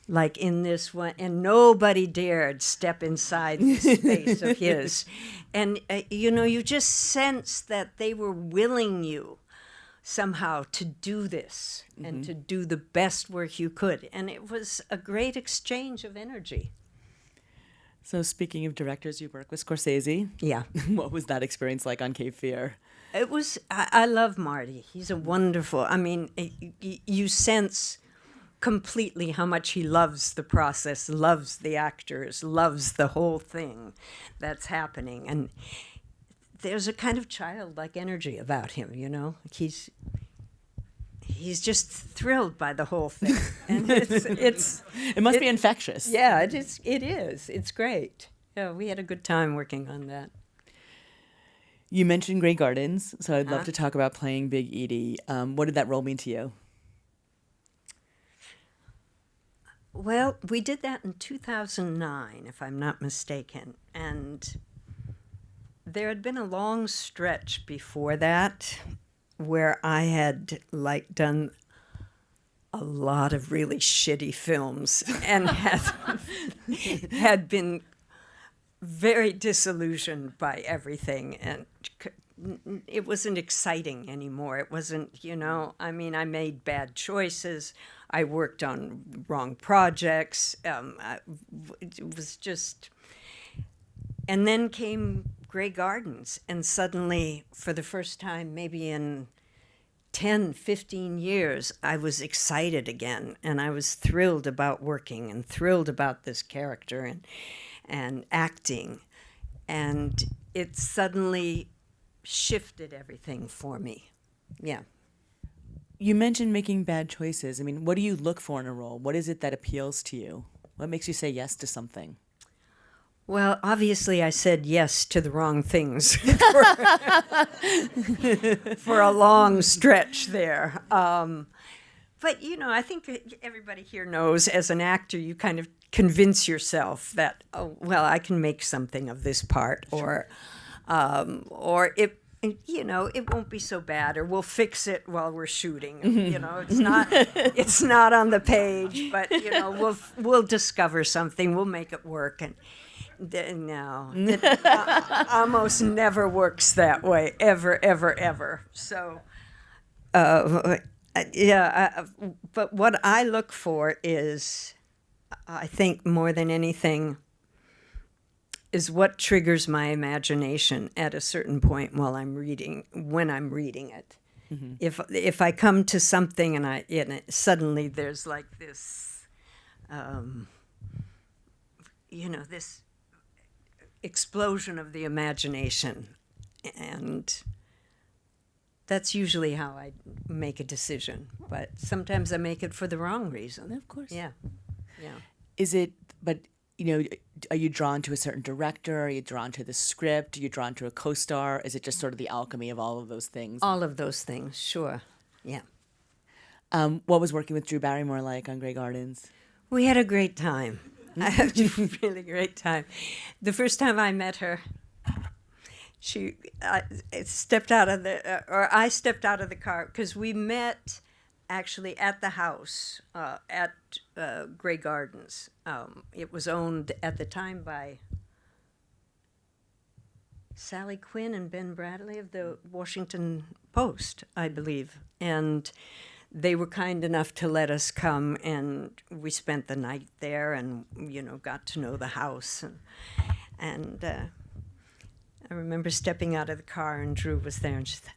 like in this one. And nobody dared step inside this space of his. And, you know, you just sense that they were willing you somehow to do this and to do the best work you could. And it was a great exchange of energy. So speaking of directors, you work with Scorsese. Yeah. What was that experience like on Cape Fear? It was, I love Marty. He's a wonderful, I mean, you sense completely how much he loves the process, loves the actors, loves the whole thing that's happening. And there's a kind of childlike energy about him, you know? He's just thrilled by the whole thing. And it must be infectious. Yeah, it is. It's great. Yeah, we had a good time working on that. You mentioned Grey Gardens, so I'd love to talk about playing Big Edie. What did that role mean to you? Well, we did that in 2009, if I'm not mistaken. And there had been a long stretch before that where I had like done a lot of really shitty films and had been very disillusioned by everything, and it wasn't exciting anymore. It wasn't, you know, I mean, I made bad choices. I worked on wrong projects. It was just, and then came Grey Gardens, and suddenly, for the first time, maybe in 10, 15 years, I was excited again, and I was thrilled about working and thrilled about this character and acting, and it suddenly shifted everything for me. Yeah. you mentioned making bad choices. I mean, what do you look for in a role? What is it that appeals to you? What makes you say yes to something? Well, obviously, I said yes to the wrong things for a long stretch there. But, you know, I think everybody here knows as an actor, you kind of convince yourself that, oh, well, I can make something of this part, or it, you know, it won't be so bad, or we'll fix it while we're shooting. You know, it's not on the page, but, you know, we'll discover something, we'll make it work. And no, it almost never works that way, ever, ever, ever. So, but what I look for is, I think more than anything, is what triggers my imagination at a certain point while I'm reading, when I'm reading it. Mm-hmm. If I come to something and suddenly there's like this, you know, this explosion of the imagination, and that's usually how I make a decision. But sometimes I make it for the wrong reason. Of course. Yeah. Is it, but, you know, are you drawn to a certain director? Are you drawn to the script? Are you drawn to a co-star? Is it just sort of the alchemy of all of those things? All of those things, sure. Yeah. What was working with Drew Barrymore like on Grey Gardens? We had a great time. I had a really great time. The first time I met her, I stepped out of the car, because we met actually at the house at Grey Gardens. It was owned at the time by Sally Quinn and Ben Bradley of the Washington Post, I believe. And they were kind enough to let us come, and we spent the night there and, you know, got to know the house. And I remember stepping out of the car, and Drew was there, and she said,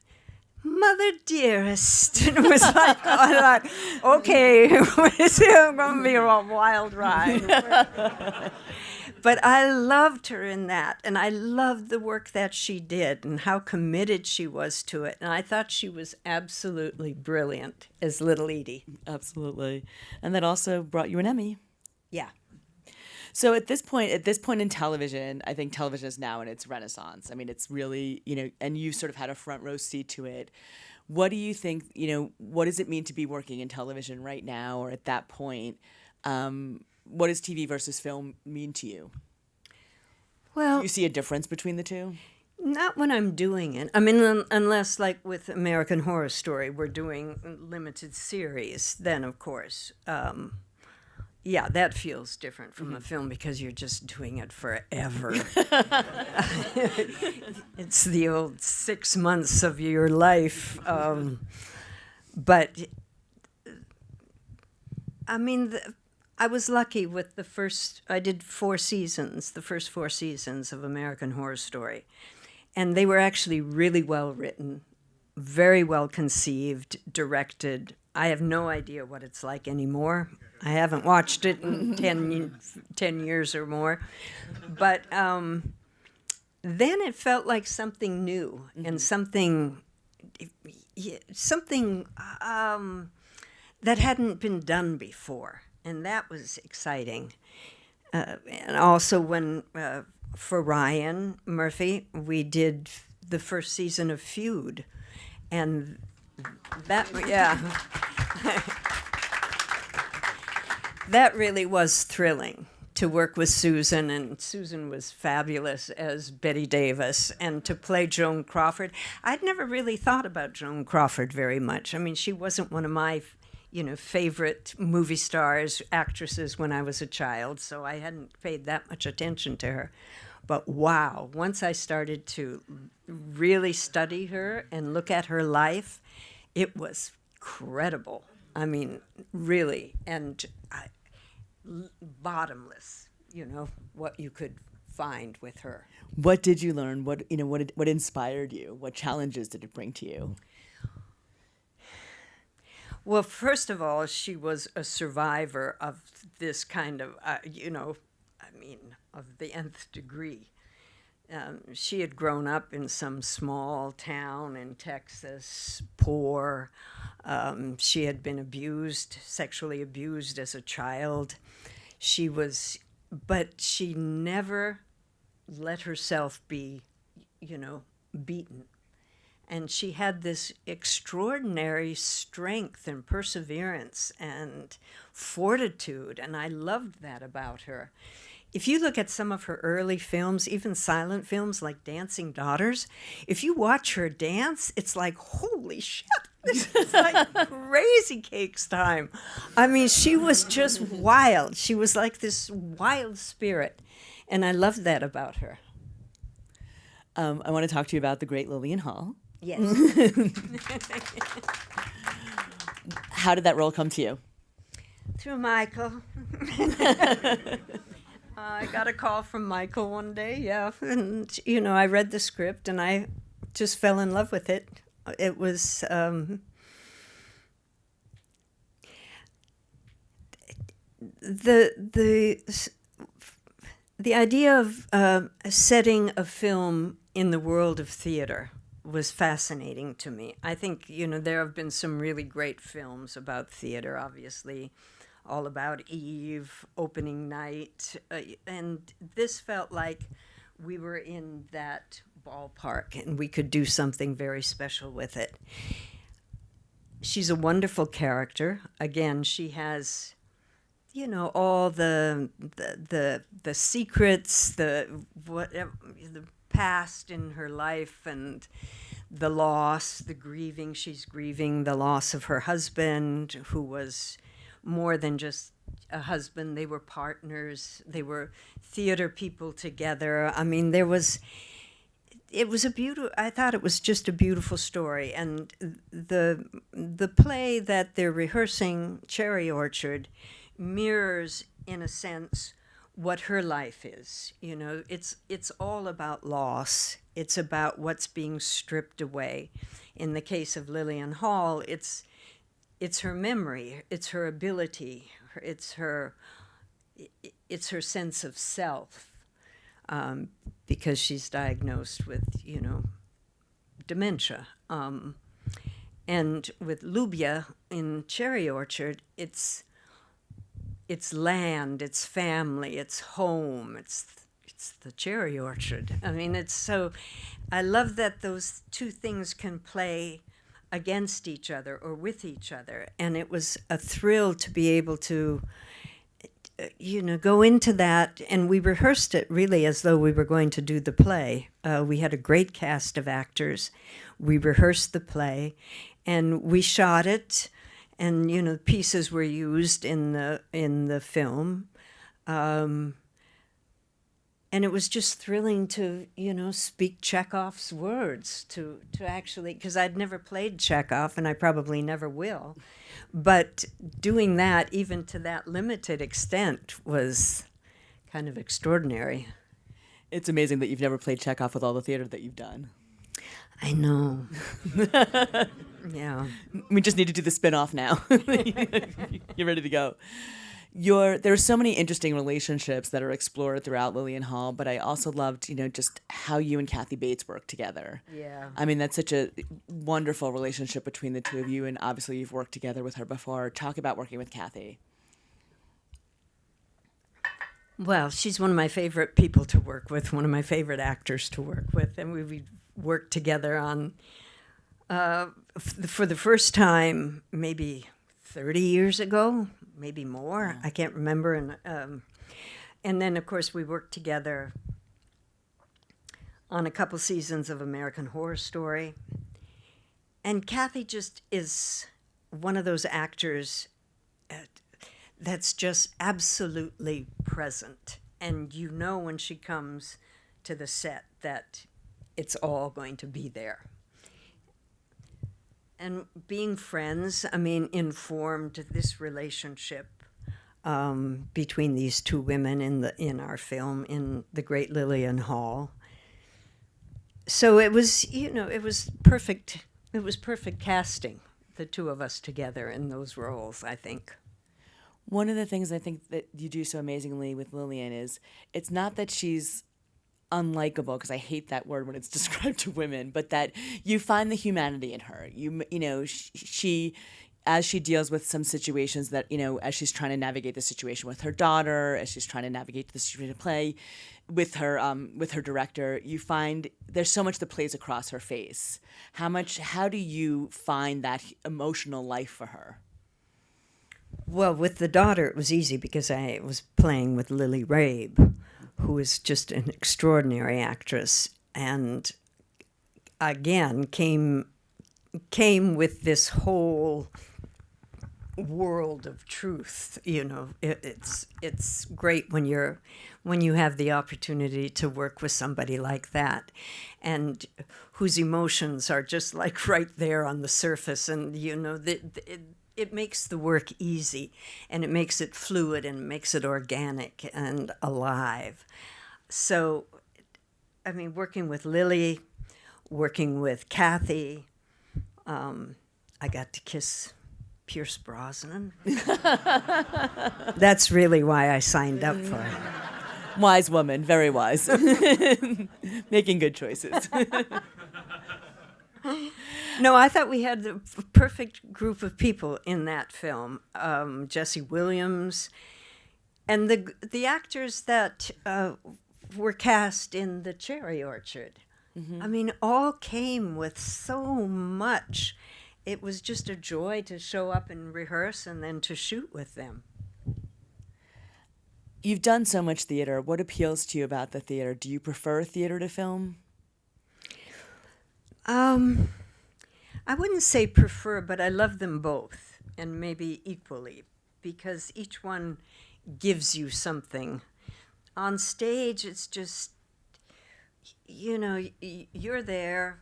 "Mother dearest." And it was like, I thought, okay, it's going to be a wild ride. But I loved her in that, and I loved the work that she did and how committed she was to it. And I thought she was absolutely brilliant as Little Edie. Absolutely. And that also brought you an Emmy. Yeah. So at this point in television, I think television is now in its renaissance. I mean, it's really, you know, and you've sort of had a front row seat to it. What do you think, you know, what does it mean to be working in television right now, or at that point? What does TV versus film mean to you? Well, do you see a difference between the two? Not when I'm doing it. I mean, unless, like with American Horror Story, we're doing limited series, then of course. Yeah, that feels different from a film, because you're just doing it forever. It's the old 6 months of your life. But, I mean, I was lucky with I did the first 4 seasons of American Horror Story. And they were actually really well written, very well conceived, directed. I have no idea what it's like anymore. I haven't watched it in 10 years or more. But then it felt like something new, and something that hadn't been done before. And that was exciting. And also when, for Ryan Murphy, we did the first season of Feud. And that, yeah. That really was thrilling to work with Susan, and Susan was fabulous as Betty Davis, and to play Joan Crawford. I'd never really thought about Joan Crawford very much. I mean, she wasn't one of my, you know, favorite movie stars, actresses when I was a child, so I hadn't paid that much attention to her. But wow, once I started to really study her and look at her life, it was incredible. I mean, really, and bottomless, you know, what you could find with her. What did you learn? What inspired you? What challenges did it bring to you? Well, first of all, she was a survivor of this kind of, you know, I mean, of the nth degree. She had grown up in some small town in Texas, poor, She had been abused, sexually abused as a child. But she never let herself be, beaten. And she had this extraordinary strength and perseverance and fortitude, and I loved that about her. If you look at some of her early films, even silent films like Dancing Daughters, if you watch her dance, it's like, holy shit, this is like crazy cakes time. I mean, she was just wild. She was like this wild spirit, and I loved that about her. I want to talk to you about the great Lillian Hall. Yes. How did that role come to you? Through Michael. I got a call from Michael one day, yeah. And, I read the script and I just fell in love with it. It was, the idea of setting a film in the world of theater was fascinating to me. I think, there have been some really great films about theater, obviously. All About Eve, Opening Night, and this felt like we were in that ballpark and we could do something very special with it. She's a wonderful character. Again, she has, all the secrets, the past in her life, and the loss, the grieving. She's grieving the loss of her husband, who was more than just a husband. They were partners. They were theater people together. I mean, I thought it was just a beautiful story. And the play that they're rehearsing, Cherry Orchard, mirrors, in a sense, what her life is. It's all about loss. It's about what's being stripped away. In the case of Lillian Hall, it's her memory, it's her ability, it's her sense of self, because she's diagnosed with, dementia. And with Lubia in Cherry Orchard, it's land, it's family, it's home, it's the cherry orchard. I mean, I love that those two things can play against each other or with each other. And it was a thrill to be able to, go into that. And we rehearsed it really as though we were going to do the play. We had a great cast of actors. We rehearsed the play and we shot it. And, pieces were used in the film. And it was just thrilling to, speak Chekhov's words, to actually, because I'd never played Chekhov, and I probably never will. But doing that, even to that limited extent, was kind of extraordinary. It's amazing that you've never played Chekhov with all the theater that you've done. I know. Yeah. We just need to do the spin-off now. You're ready to go. There are so many interesting relationships that are explored throughout Lillian Hall, but I also loved, just how you and Kathy Bates work together. Yeah. I mean, that's such a wonderful relationship between the two of you, and obviously you've worked together with her before. Talk about working with Kathy. Well, she's one of my favorite people to work with, one of my favorite actors to work with, and we worked together on, for the first time, maybe 30 years ago, maybe more. I can't remember. And then, of course, we worked together on a couple seasons of American Horror Story. And Kathy just is one of those actors that's just absolutely present. And when she comes to the set that it's all going to be there. And being friends, informed this relationship between these two women in our film, in The Great Lillian Hall. So it was, it was perfect. It was perfect casting, the two of us together in those roles, I think. One of the things I think that you do so amazingly with Lillian is it's not that she's unlikable, because I hate that word when it's described to women, but that you find the humanity in her. You know, she as she deals with some situations that, you know, as she's trying to navigate the situation with her daughter, as she's trying to navigate the situation to play with her director, you find there's so much that plays across her face. How do you find that emotional life for her? Well, with the daughter, it was easy because I was playing with Lily Rabe, who is just an extraordinary actress, and again came with this whole world of truth. You know, it's great when you have the opportunity to work with somebody like that, and whose emotions are just like right there on the surface, and you know it makes the work easy, and it makes it fluid, and it makes it organic and alive. So, I mean, working with Lily, working with Kathy, I got to kiss Pierce Brosnan. That's really why I signed up for it. Wise woman, very wise. Making good choices. No, I thought we had the perfect group of people in that film. Jesse Williams, and the actors that were cast in The Cherry Orchard. Mm-hmm. I mean, all came with so much. It was just a joy to show up and rehearse and then to shoot with them. You've done so much theater. What appeals to you about the theater? Do you prefer theater to film? I wouldn't say prefer, but I love them both, and maybe equally, because each one gives you something. On stage, it's just, you know, you're there,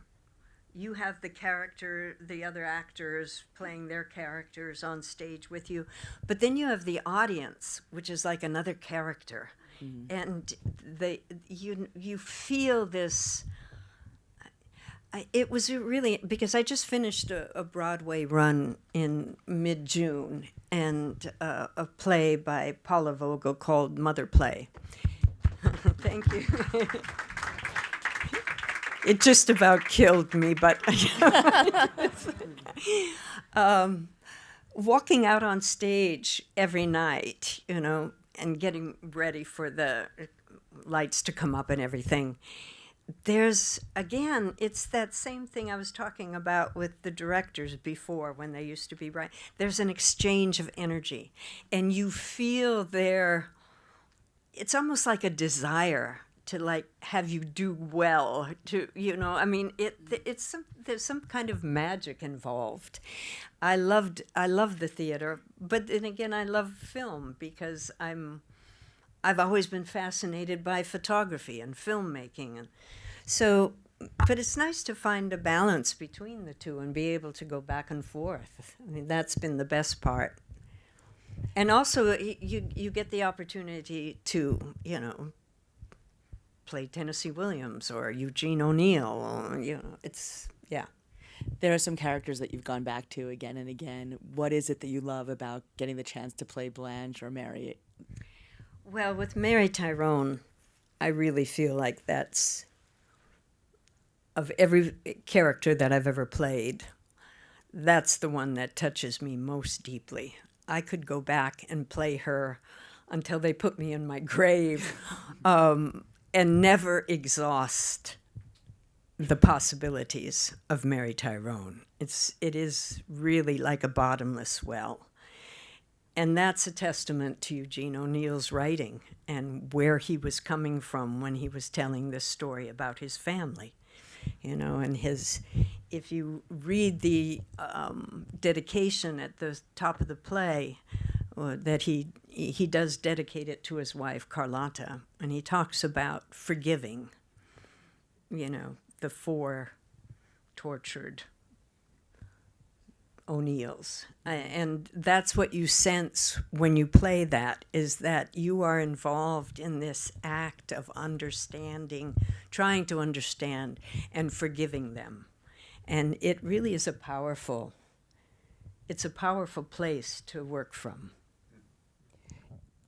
you have the other actors playing their characters on stage with you, but then you have the audience, which is like another character, and you feel this. It was really, because I just finished a Broadway run in mid-June, and a play by Paula Vogel called Mother Play. Thank you. It just about killed me, but walking out on stage every night, you know, and getting ready for the lights to come up and everything. There's, again, it's that same thing I was talking about with the directors before when they used to be right. There's an exchange of energy, and you feel it's almost like a desire to like have you do well, to, you know, I mean, there's some kind of magic involved. I love the theater, but then again, I love film because I've always been fascinated by photography and filmmaking, and so, but it's nice to find a balance between the two and be able to go back and forth. I mean, that's been the best part. And also, you get the opportunity to, you know, play Tennessee Williams or Eugene O'Neill, or, you know, it's, yeah. There are some characters that you've gone back to again and again. What is it that you love about getting the chance to play Blanche or Mary? Well, with Mary Tyrone, I really feel like that's, of every character that I've ever played, that's the one that touches me most deeply. I could go back and play her until they put me in my grave, and never exhaust the possibilities of Mary Tyrone. It is really like a bottomless well. And that's a testament to Eugene O'Neill's writing and where he was coming from when he was telling this story about his family. You know, and if you read the dedication at the top of the play, that he does dedicate it to his wife, Carlotta, and he talks about forgiving, you know, the 4 tortured O'Neills. And that's what you sense when you play that, is that you are involved in this act of understanding, trying to understand, and forgiving them. And it really is a powerful place to work from.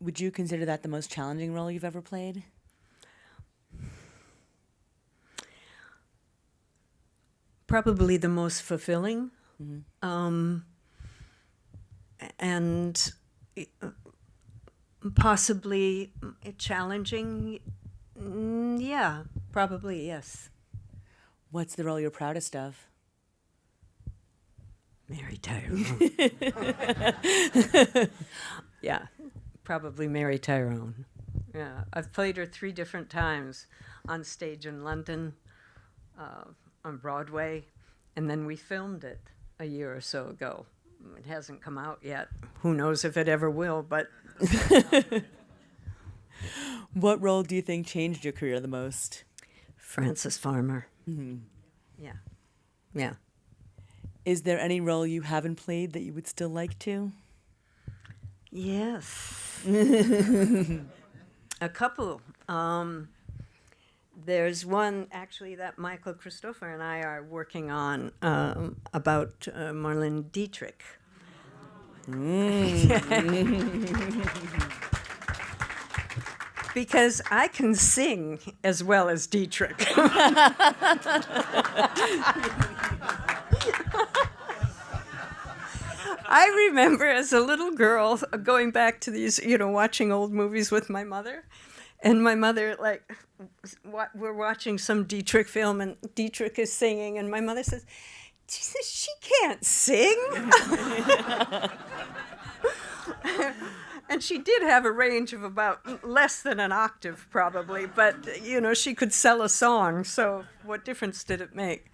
Would you consider that the most challenging role you've ever played? probably the most fulfilling, and possibly challenging. Yeah, probably, yes. What's the role you're proudest of? Mary Tyrone. Yeah, probably Mary Tyrone. Yeah, I've played her 3 different times on stage in London, on Broadway, and then we filmed it a year or so ago. It hasn't come out yet. Who knows if it ever will, but... What role do you think changed your career the most? Frances Farmer. Yeah. Yeah. Is there any role you haven't played that you would still like to? Yes. A couple. There's one, actually, that Michael Christopher and I are working on about Marlene Dietrich. Because I can sing as well as Dietrich. I remember as a little girl going back to these, watching old movies with my mother. And my mother, we're watching some Dietrich film, and Dietrich is singing, and my mother says, she can't sing. And she did have a range of about less than an octave, probably, but, she could sell a song, so what difference did it make?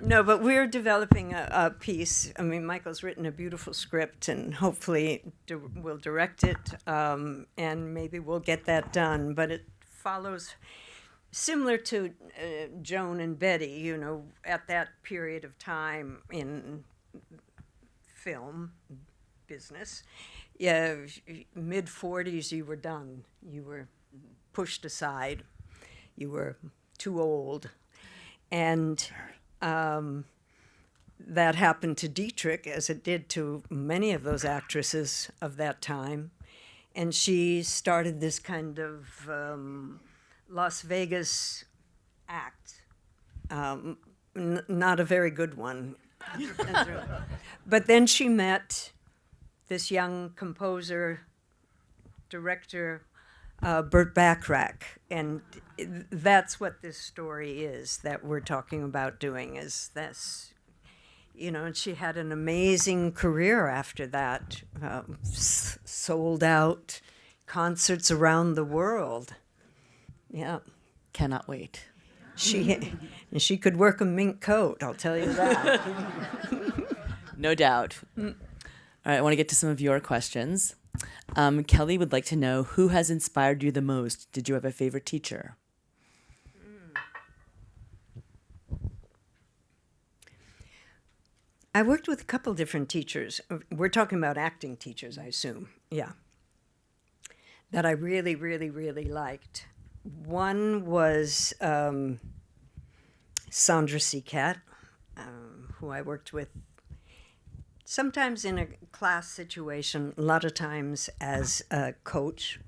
No, but we're developing a piece. I mean, Michael's written a beautiful script, and hopefully we'll direct it, and maybe we'll get that done. But it follows, similar to Joan and Betty, at that period of time in film business. Yeah, mid-40s, you were done. You were pushed aside. You were too old. And that happened to Dietrich, as it did to many of those actresses of that time. And she started this kind of Las Vegas act, not a very good one. But then she met this young composer, director, Burt Bacharach, and that's what this story is that we're talking about doing, is this, and she had an amazing career after that, sold out concerts around the world. Yeah. Cannot wait. She could work a mink coat, I'll tell you that. No doubt. All right, I want to get to some of your questions. Kelly would like to know, who has inspired you the most? Did you have a favorite teacher? I worked with a couple different teachers. We're talking about acting teachers, I assume. Yeah. That I really, really, really liked. One was Sandra Seacat, who I worked with sometimes in a class situation, a lot of times as a coach.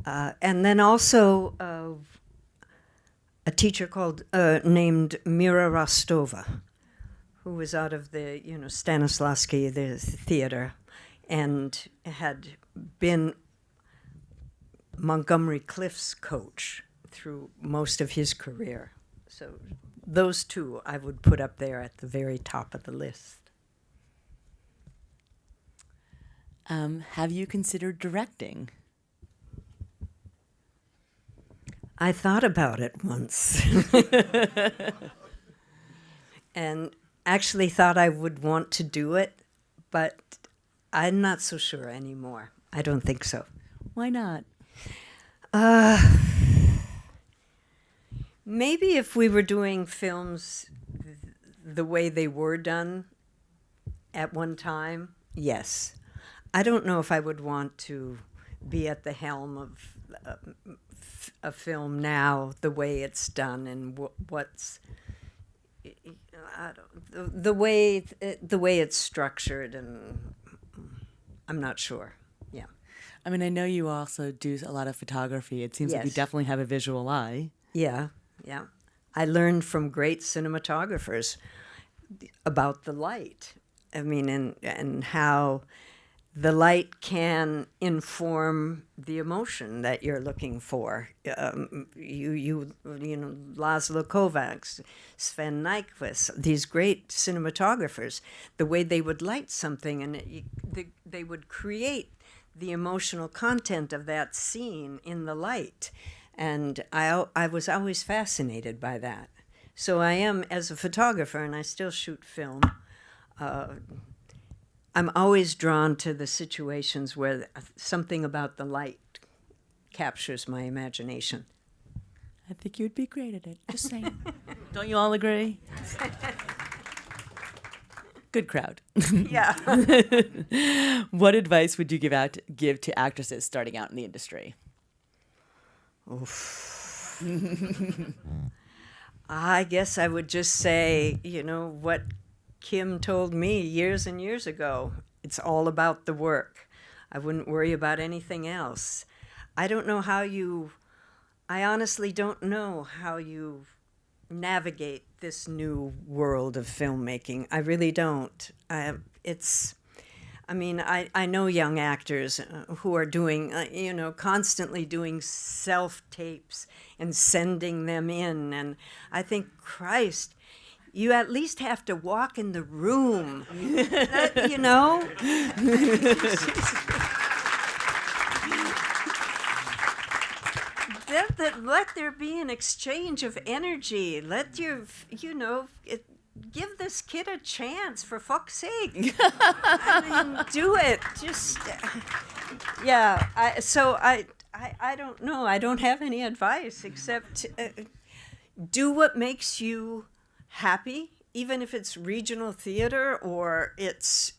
And then also a teacher named Mira Rostova, who was out of the, Stanislavski, the theater, and had been Montgomery Clift's coach through most of his career. So those two I would put up there at the very top of the list. Have you considered directing? I thought about it once. And actually thought I would want to do it, but I'm not so sure anymore. I don't think so. Why not? Maybe if we were doing films the way they were done at one time, yes. I don't know if I would want to be at the helm of a film now, the way it's done, and what's the way it's structured, and I'm not sure. Yeah. I mean, I know you also do a lot of photography. It seems like you Yes. definitely have a visual eye. Yeah, yeah. I learned from great cinematographers about the light. I mean, and how the light can inform the emotion that you're looking for. You know, Laszlo Kovacs, Sven Nykvist, these great cinematographers, the way they would light something, and they would create the emotional content of that scene in the light. And I was always fascinated by that. So I am, as a photographer, and I still shoot film, I'm always drawn to the situations where something about the light captures my imagination. I think you'd be great at it. Just saying. Don't you all agree? Good crowd. Yeah. What advice would you give to actresses starting out in the industry? Oof. I guess I would just say, you know, what Kim told me years and years ago. It's all about the work. I wouldn't worry about anything else. I honestly don't know how you navigate this new world of filmmaking. I really don't. I know young actors who are doing, constantly doing self-tapes and sending them in. And I think, Christ, you at least have to walk in the room, you know? Let there be an exchange of energy. Let give this kid a chance, for fuck's sake. I mean, do it. Just, yeah. I don't know. I don't have any advice except do what makes you happy, even if it's regional theater or it's,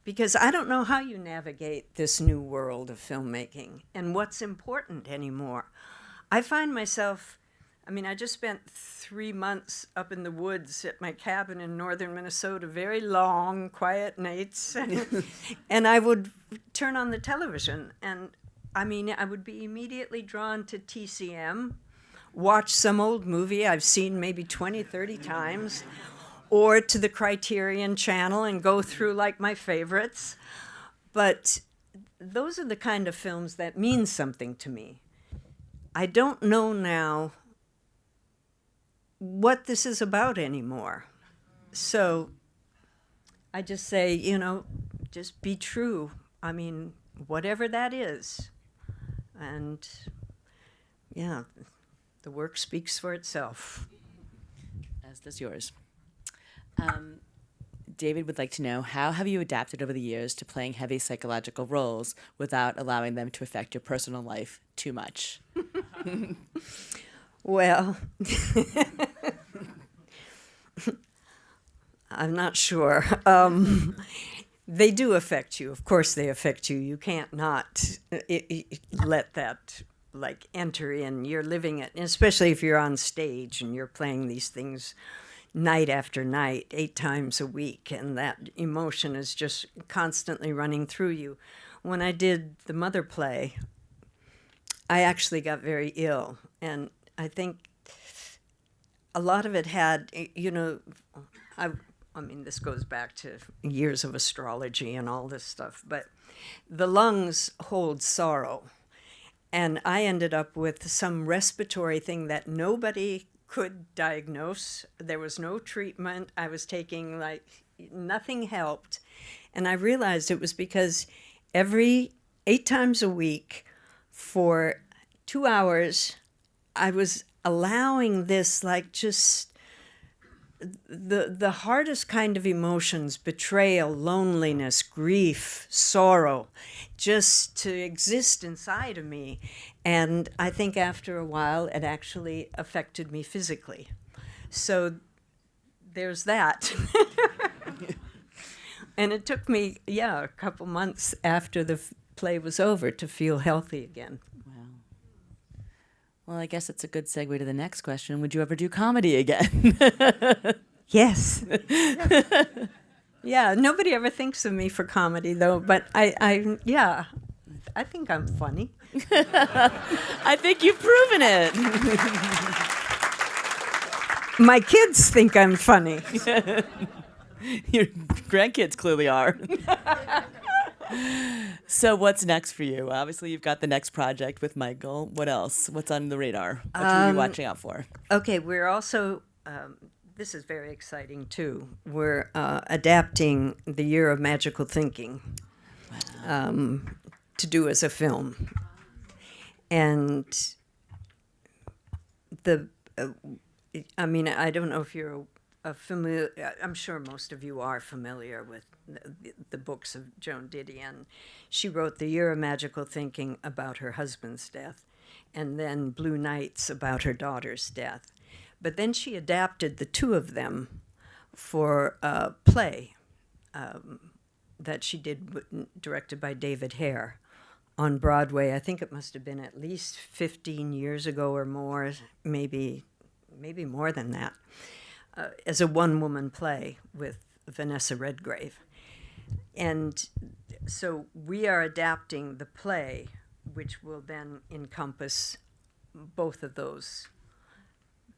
because I don't know how you navigate this new world of filmmaking and what's important anymore. I find myself, I just spent 3 months up in the woods at my cabin in northern Minnesota, very long, quiet nights, and I would turn on the television, and I would be immediately drawn to TCM, watch some old movie I've seen maybe 20, 30 times, or to the Criterion Channel and go through like my favorites. But those are the kind of films that mean something to me. I don't know now what this is about anymore. So I just say, just be true. Whatever that is. And yeah, the work speaks for itself. As does yours. David would like to know, how have you adapted over the years to playing heavy psychological roles without allowing them to affect your personal life too much? Well, I'm not sure. They do affect you. Of course they affect you. You can't not let that enter in. You're living it, especially if you're on stage and you're playing these things night after night, 8 times a week, and that emotion is just constantly running through you. When I did the Mother play, I actually got very ill, and I think a lot of it had, this goes back to years of astrology and all this stuff, but the lungs hold sorrow, and I ended up with some respiratory thing that nobody could diagnose. There was no treatment. I was taking nothing helped. And I realized it was because every 8 times a week for 2 hours, I was allowing this just the hardest kind of emotions, betrayal, loneliness, grief, sorrow, just to exist inside of me. And I think after a while, it actually affected me physically. So there's that. And it took me, a couple months after the play was over to feel healthy again. Wow. Well, I guess it's a good segue to the next question. Would you ever do comedy again? Yes. Yeah, nobody ever thinks of me for comedy, though, but I think I'm funny. I think you've proven it. My kids think I'm funny. Your grandkids clearly are. So what's next for you? Obviously, you've got the next project with Michael. What else? What's on the radar? What should we be watching out for? Okay, we're also, this is very exciting too. We're adapting The Year of Magical Thinking to do as a film. And I don't know if you're familiar, I'm sure most of you are familiar with the books of Joan Didion. She wrote The Year of Magical Thinking about her husband's death, and then Blue Nights about her daughter's death. But then she adapted the two of them for a play that she did, directed by David Hare, on Broadway. I think it must have been at least 15 years ago or more, maybe more than that, as a one-woman play with Vanessa Redgrave. And so we are adapting the play, which will then encompass both of those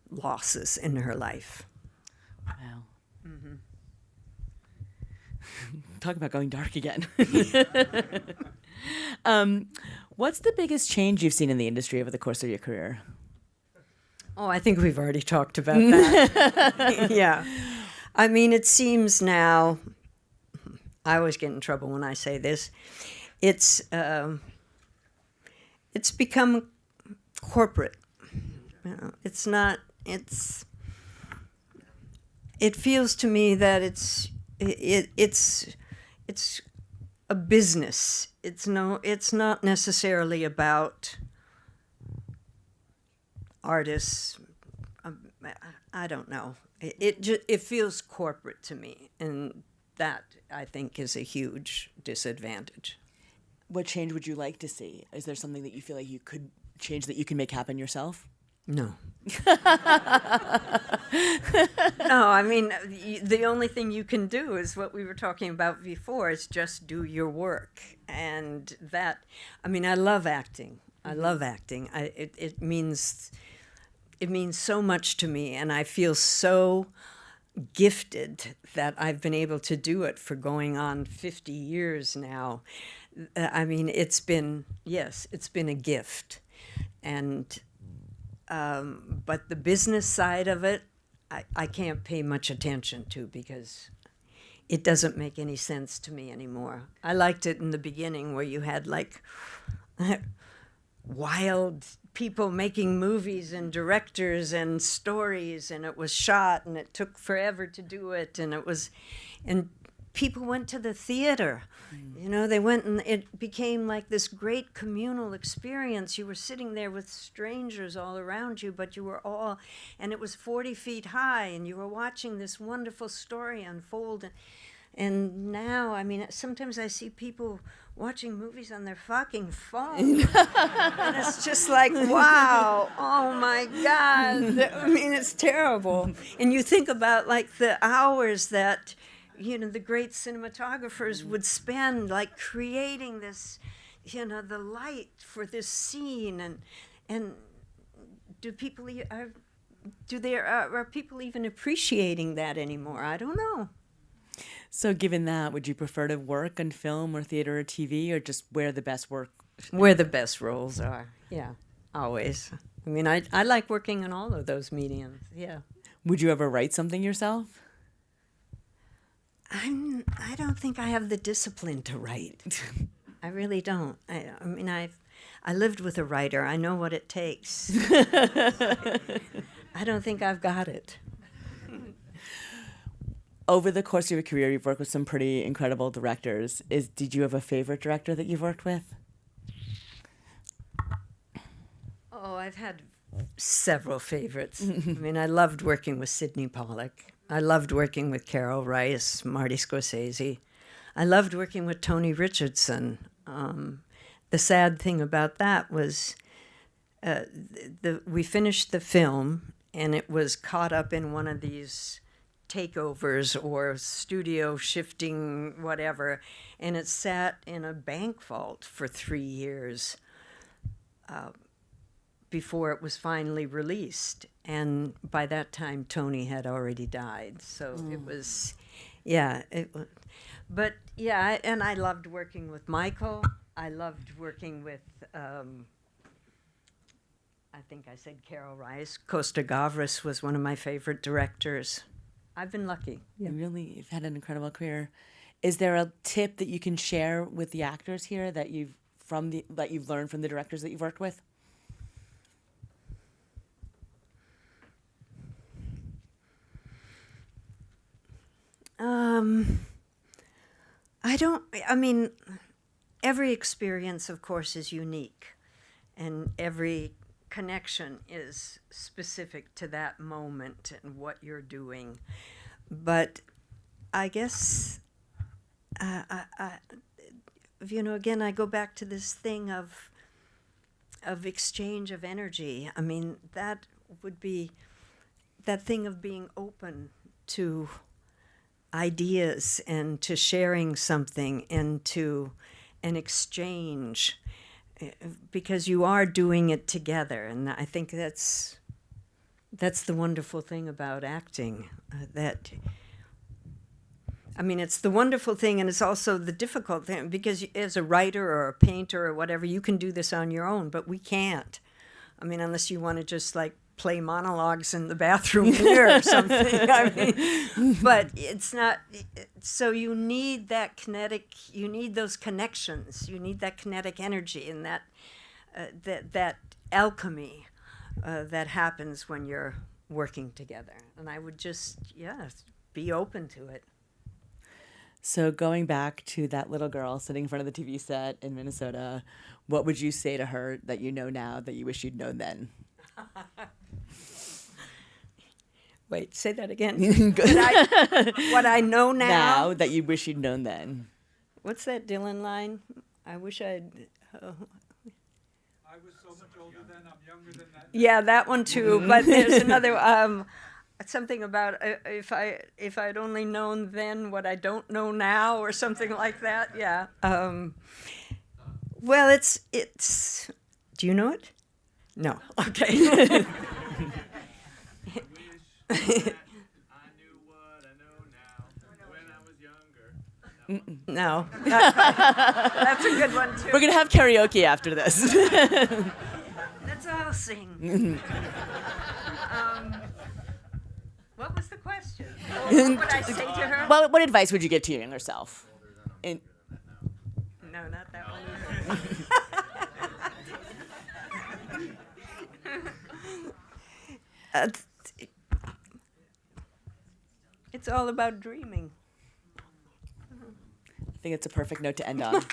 losses in her life. Wow. Mm-hmm. Talk about going dark again. What's the biggest change you've seen in the industry over the course of your career? Oh, I think we've already talked about that. Yeah. I mean, it seems now, I always get in trouble when I say this, it's become corporate. You know, it's not, it feels to me that it's a business. It's not necessarily about artists. I don't know. It feels corporate to me, and that I think is a huge disadvantage. What change would you like to see? Is there something that you feel like you could change that you can make happen yourself? No. No, I mean, the only thing you can do is what we were talking about before, is just do your work. And that, I mean, I love acting. I love acting. It means so much to me, and I feel so gifted that I've been able to do it for going on 50 years now. I mean, it's been a gift. And but the business side of it, I can't pay much attention to, because it doesn't make any sense to me anymore. I liked it in the beginning, where you had like wild people making movies and directors and stories, and it was shot and it took forever to do it, and people went to the theater. You know, they went, and it became like this great communal experience. You were sitting there with strangers all around you, but you were all, and it was 40 feet high, and you were watching this wonderful story unfold. And now, I mean, sometimes I see people watching movies on their fucking phone. And it's just like, wow, oh my God. I mean, it's terrible. And you think about like the hours that, you know, the great cinematographers would spend like creating this, you know, the light for this scene, and are people even appreciating that anymore? I don't know. So given that, would you prefer to work on film or theater or TV, or just where the best work? Where the best roles are, yeah, always. I mean, I like working in all of those mediums, yeah. Would you ever write something yourself? I don't think I have the discipline to write. I really don't. I mean, I lived with a writer. I know what it takes. I don't think I've got it. Over the course of your career, you've worked with some pretty incredible directors. Did you have a favorite director that you've worked with? Oh, I've had several favorites. I mean, I loved working with Sidney Pollack. I loved working with Carol Rice, Marty Scorsese. I loved working with Tony Richardson. The sad thing about that was we finished the film, and it was caught up in one of these takeovers or studio shifting, whatever, and it sat in a bank vault for 3 years. before it was finally released. And by that time, Tony had already died. So it was, yeah. But yeah, and I loved working with Michael. I loved working with, I think I said Carol Rice. Costa Gavras was one of my favorite directors. I've been lucky. You really, you've had an incredible career. Is there a tip that you can share with the actors here that you've learned from the directors that you've worked with? I mean, every experience, of course, is unique, and every connection is specific to that moment and what you're doing. But I guess, again, I go back to this thing of exchange of energy. I mean, that would be that thing of being open to ideas and to sharing something and to an exchange, because you are doing it together. And I think that's the wonderful thing about acting. It's the wonderful thing, and it's also the difficult thing, because as a writer or a painter or whatever, you can do this on your own, but we can't. I mean, unless you want to just like play monologues in the bathroom mirror or something. But it's not. So you need that you need those connections. You need that kinetic energy and that alchemy that happens when you're working together. And I would just, be open to it. So going back to that little girl sitting in front of the TV set in Minnesota, what would you say to her that you know now that you wish you'd known then? Wait, say that again. What I know now? Now that you wish you'd known then. What's that Dylan line? I wish I'd... I was so much older then, I'm younger than that. Yeah, that one too. But there's another... something about if I'd only known then what I don't know now, or something like that. Yeah. Well, it's. Do you know it? No. Okay. I knew what I know now when I was younger. No. That's a good one too. We're going to have karaoke after this. Let's all sing. What was the question? What would I say to her? Well, what advice would you give to your younger self? No, not that one either. It's all about dreaming. I think it's a perfect note to end on. That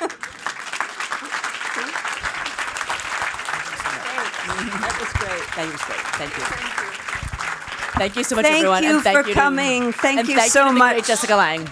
was great. That was great. Thank you. Thank you. Thank you so much, Thank everyone. you and thank for you coming. Thank and you thank so you to the much. great Jessica Lange.